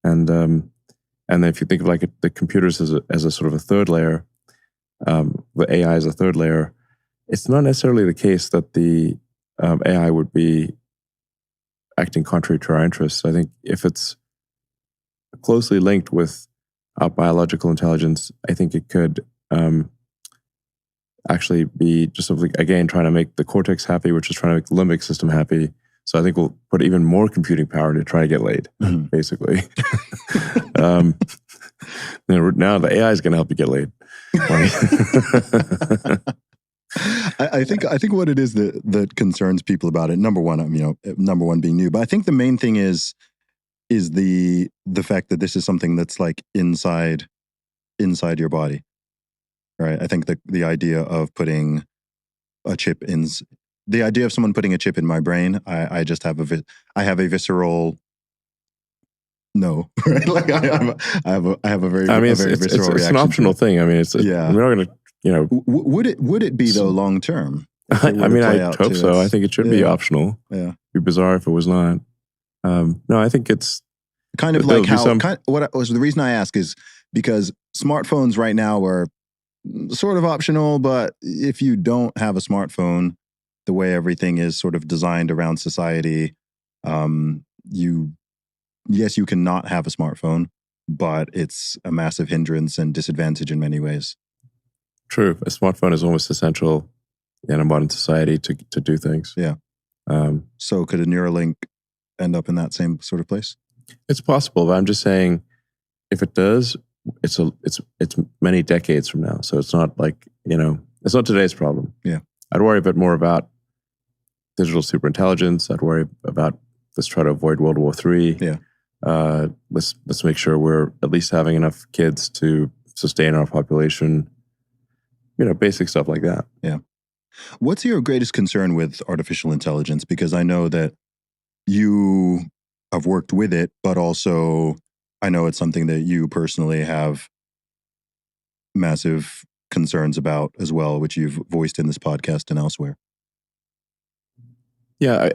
S2: And then if you think of like the computers as a sort of a third layer, the AI is a third layer. It's not necessarily the case that the AI would be acting contrary to our interests. I think if it's closely linked with our biological intelligence, I think it could actually be just simply, again, trying to make the cortex happy, which is trying to make the limbic system happy. So I think we'll put even more computing power into trying to get laid, basically. Now the AI is going to help you get laid.
S1: I think what it is that concerns people about it, number one being new, but I think the main thing is the fact that this is something that's like inside your body, right? I think the idea of putting a chip in, the idea of someone putting a chip in my brain, I just have I have a visceral no, right? Like I have a very visceral reaction.
S2: It's an optional thing. I mean, we're not going to,
S1: Would it be though long term?
S2: I hope so. I think it should be optional.
S1: Yeah,
S2: it'd be bizarre if it was not. No, I think it's
S1: kind of like how. The reason I ask is because smartphones right now are sort of optional, but if you don't have a smartphone, the way everything is sort of designed around society, you can not have a smartphone, but it's a massive hindrance and disadvantage in many ways.
S2: True. A smartphone is almost essential in a modern society to do things.
S1: Yeah. So could a Neuralink end up in that same sort of place?
S2: It's possible, but I'm just saying, if it does, it's many decades from now. So it's not like, it's not today's problem.
S1: Yeah.
S2: I'd worry a bit more about digital superintelligence. I'd worry about, let's try to avoid World War III.
S1: Yeah.
S2: Let's make sure we're at least having enough kids to sustain our population. Basic stuff like that.
S1: Yeah. What's your greatest concern with artificial intelligence? Because I know that you have worked with it, but also I know it's something that you personally have massive concerns about as well, which you've voiced in this podcast and elsewhere.
S2: Yeah,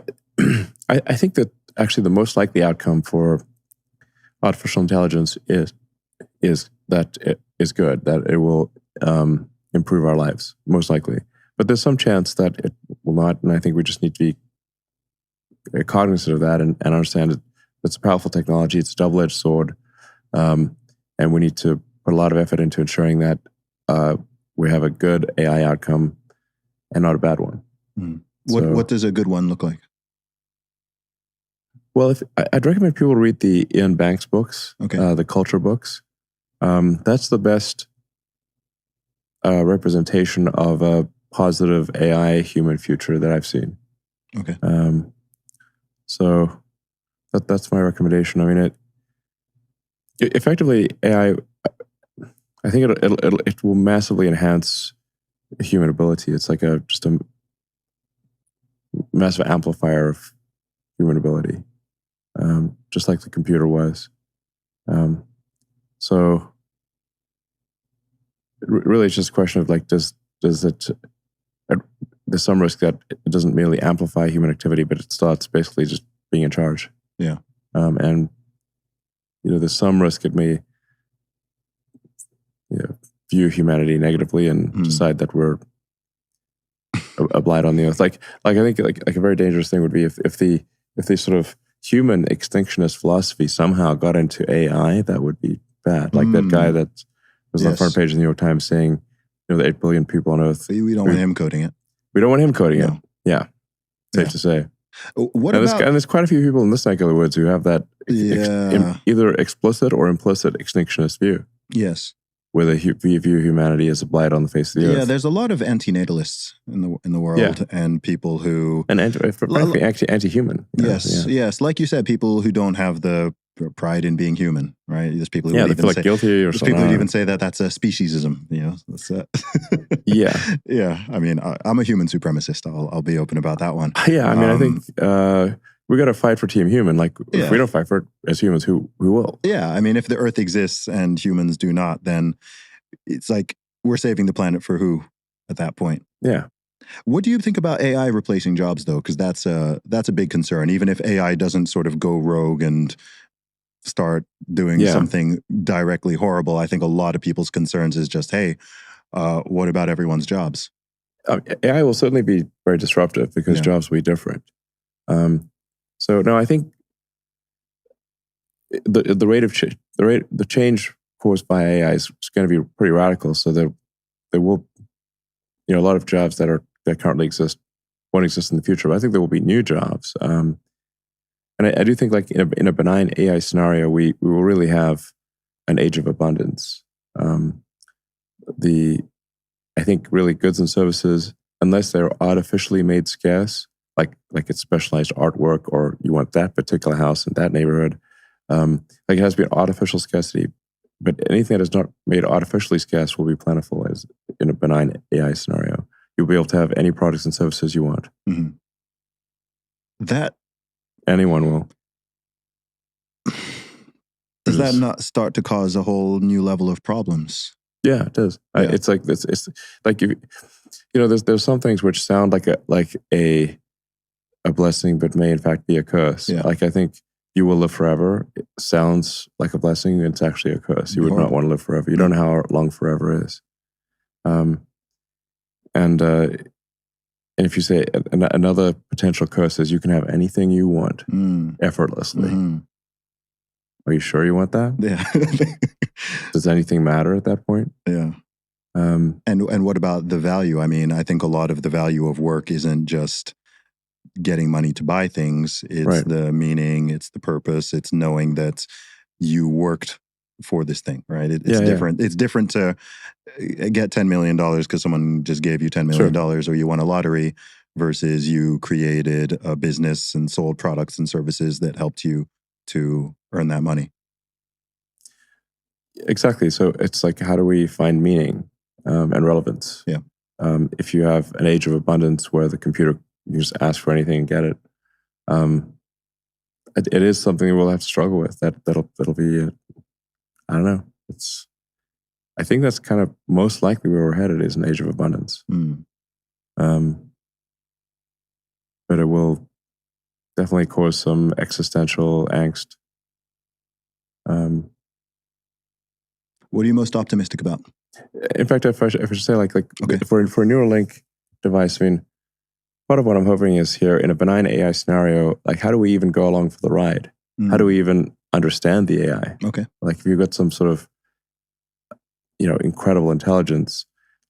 S2: I think that actually the most likely outcome for artificial intelligence is that it is good, that it will improve our lives, most likely. But there's some chance that it will not, and I think we just need to be cognizant of that and understand that it's a powerful technology, it's a double-edged sword, and we need to put a lot of effort into ensuring that we have a good AI outcome and not a bad one.
S1: Mm. What does a good one look like?
S2: Well, I'd recommend people read the Ian Banks books, the culture books. That's the best representation of a positive AI human future that I've seen.
S1: Okay.
S2: So that's my recommendation. I mean, effectively AI, I think it will massively enhance human ability. It's like just a massive amplifier of human ability, just like the computer was. So really, it's just a question of like, does it? There's some risk that it doesn't merely amplify human activity, but it starts basically just being in charge.
S1: Yeah.
S2: And there's some risk it may view humanity negatively and decide that we're a blight on the earth. Like I think like a very dangerous thing would be if the sort of human extinctionist philosophy somehow got into AI, that would be bad. Like that guy that was on the front page of the New York Times saying, the 8 billion people on Earth.
S1: We don't want him coding it.
S2: We don't want him coding it. Yeah. Safe to say. There's quite a few people in this neck of the woods who have that either explicit or implicit extinctionist view.
S1: Yes.
S2: where they view humanity as a blight on the face of the earth.
S1: Yeah, there's a lot of antinatalists in the world, and people who
S2: frankly, actually anti-human.
S1: Yes, like you said, people who don't have the pride in being human, right? There's people who
S2: they
S1: would
S2: feel
S1: even
S2: like
S1: say
S2: guilty or
S1: there's
S2: something.
S1: people who even say that that's a speciesism. That's
S2: yeah.
S1: Yeah, I mean, I'm a human supremacist. I'll be open about that one.
S2: Yeah, I mean, I think we got to fight for Team Human. Like, if we don't fight for it as humans, who will?
S1: Yeah, I mean, if the Earth exists and humans do not, then it's like we're saving the planet for who at that point?
S2: Yeah.
S1: What do you think about AI replacing jobs, though? Because that's a big concern. Even if AI doesn't sort of go rogue and start doing something directly horrible, I think a lot of people's concerns is just, hey, what about everyone's jobs?
S2: AI will certainly be very disruptive because jobs will be different. So no, I think the rate of the change caused by AI is going to be pretty radical. So there will, a lot of jobs that currently exist won't exist in the future. But I think there will be new jobs. And I do think, like in a benign AI scenario, we will really have an age of abundance. I think really goods and services, unless they're artificially made scarce, like it's specialized artwork, or you want that particular house in that neighborhood, like it has to be an artificial scarcity. But anything that is not made artificially scarce will be plentiful as in a benign AI scenario. You'll be able to have any products and services you want.
S1: Mm-hmm. That
S2: anyone will.
S1: Does that not start to cause a whole new level of problems?
S2: Yeah, it does. Yeah. It's like this. It's like there's some things which sound like a blessing, but may in fact be a curse.
S1: Yeah.
S2: Like I think you will live forever. It sounds like a blessing, and it's actually a curse. You would not want to live forever. You don't know how long forever is. And if you say another potential curse is you can have anything you want effortlessly.
S1: Mm-hmm.
S2: Are you sure you want that?
S1: Yeah.
S2: Does anything matter at that point?
S1: Yeah. And what about the value? I mean, I think a lot of the value of work isn't just getting money to buy things. It's the meaning, it's the purpose, it's knowing that you worked for this thing, right? It's different. It's different to get $10 million because someone just gave you $10 million or you won a lottery versus you created a business and sold products and services that helped you to earn that money.
S2: Exactly. So it's like, how do we find meaning and relevance?
S1: Yeah.
S2: If you have an age of abundance where the computer, you just ask for anything and get it, it is something we'll have to struggle with. That'll be, I don't know. I think that's kind of most likely where we're headed, is an age of abundance. But it will definitely cause some existential angst.
S1: What are you most optimistic about?
S2: In fact, if I should say, like for a Neuralink device, I mean, part of what I'm hoping is here in a benign AI scenario, like how do we even go along for the ride? How do we even understand the AI?
S1: Okay.
S2: Like if you've got some sort of, incredible intelligence,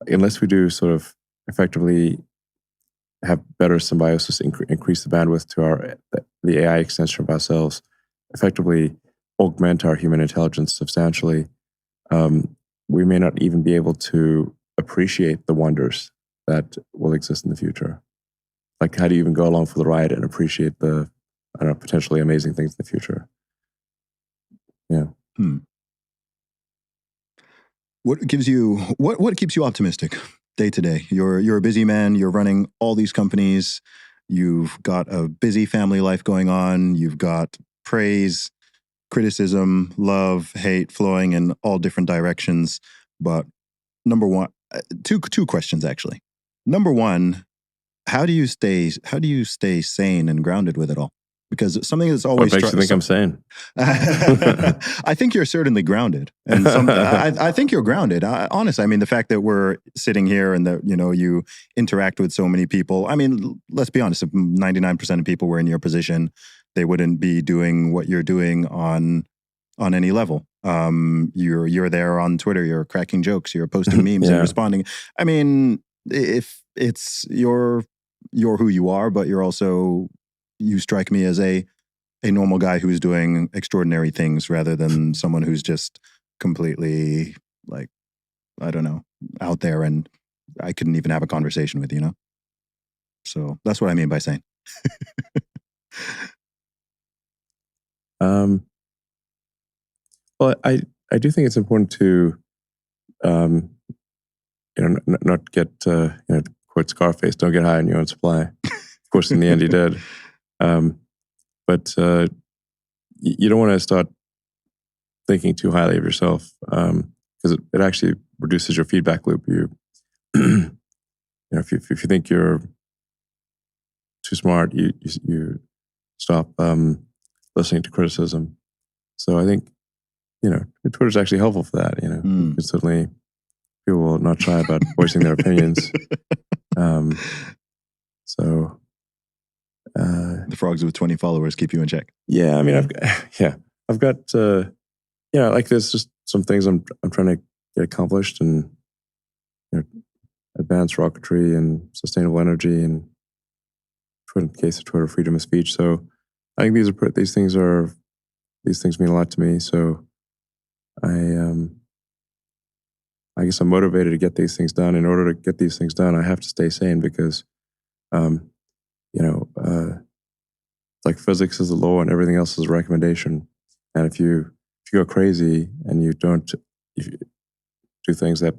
S2: unless we do sort of effectively have better symbiosis, increase the bandwidth to the AI extension of ourselves, effectively augment our human intelligence substantially, we may not even be able to appreciate the wonders that will exist in the future. Like, how do you even go along for the ride and appreciate the, potentially amazing things in the future? Yeah.
S1: What keeps you optimistic day to day? You're a busy man. You're running all these companies. You've got a busy family life going on. You've got praise, criticism, love, hate flowing in all different directions. But number one, two questions actually. Number one, how do you stay sane and grounded with it all? Because something that's always...
S2: What makes you think I'm sane?
S1: I think you're certainly grounded. And I think you're grounded. Honestly, I mean, the fact that we're sitting here and that, you interact with so many people. I mean, let's be honest, if 99% of people were in your position, they wouldn't be doing what you're doing on any level. You're there on Twitter, you're cracking jokes, you're posting memes and responding. I mean, if it's you're who you are, but you strike me as a normal guy who's doing extraordinary things rather than someone who's just completely like I don't know, out there, and I couldn't even have a conversation with, So that's what I mean by sane.
S2: Well, I do think it's important to, not get, quote Scarface, don't get high on your own supply. Of course, in the end, he did. But you don't want to start thinking too highly of yourself, because it actually reduces your feedback loop. If you think you're too smart, you stop listening to criticism. So I think Twitter's actually helpful for that. Certainly people will not shy about voicing their opinions. So
S1: the frogs with 20 followers keep you in check.
S2: Yeah, I mean, I've got like there's just some things I'm trying to get accomplished, and advanced rocketry and sustainable energy, and in the case of Twitter, freedom of speech. So I think these things mean a lot to me. So I guess I'm motivated to get these things done. In order to get these things done, I have to stay sane because, like physics is the law and everything else is a recommendation. And if you go crazy and you don't do things that,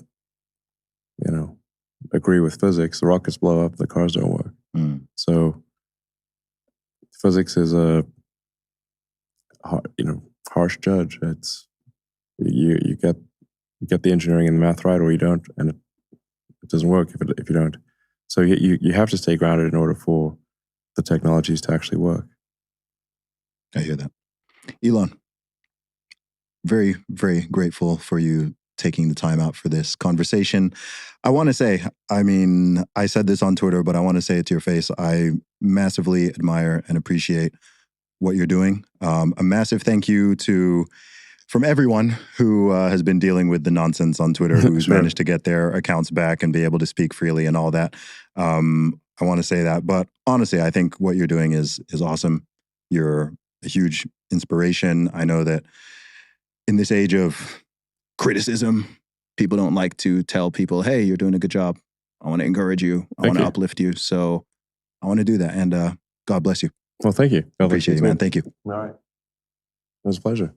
S2: agree with physics, the rockets blow up, the cars don't work. So physics is a, harsh judge. It's, you get the engineering and the math right, or you don't, and it doesn't work if you don't. So you have to stay grounded in order for the technologies to actually work.
S1: I hear that. Elon, very, very grateful for you taking the time out for this conversation. I want to say, I said this on Twitter, but I want to say it to your face. I massively admire and appreciate what you're doing. A massive thank you from everyone who has been dealing with the nonsense on Twitter, who's
S2: Sure.
S1: managed to get their accounts back and be able to speak freely and all that. I want to say that. But honestly, I think what you're doing is awesome. You're a huge inspiration. I know that in this age of criticism, people don't like to tell people, hey, you're doing a good job. I want to encourage you. I want to uplift you. So I want to do that. And God bless you.
S2: Well, thank you.
S1: Appreciate you, man. Thank you.
S2: All right. It was a pleasure.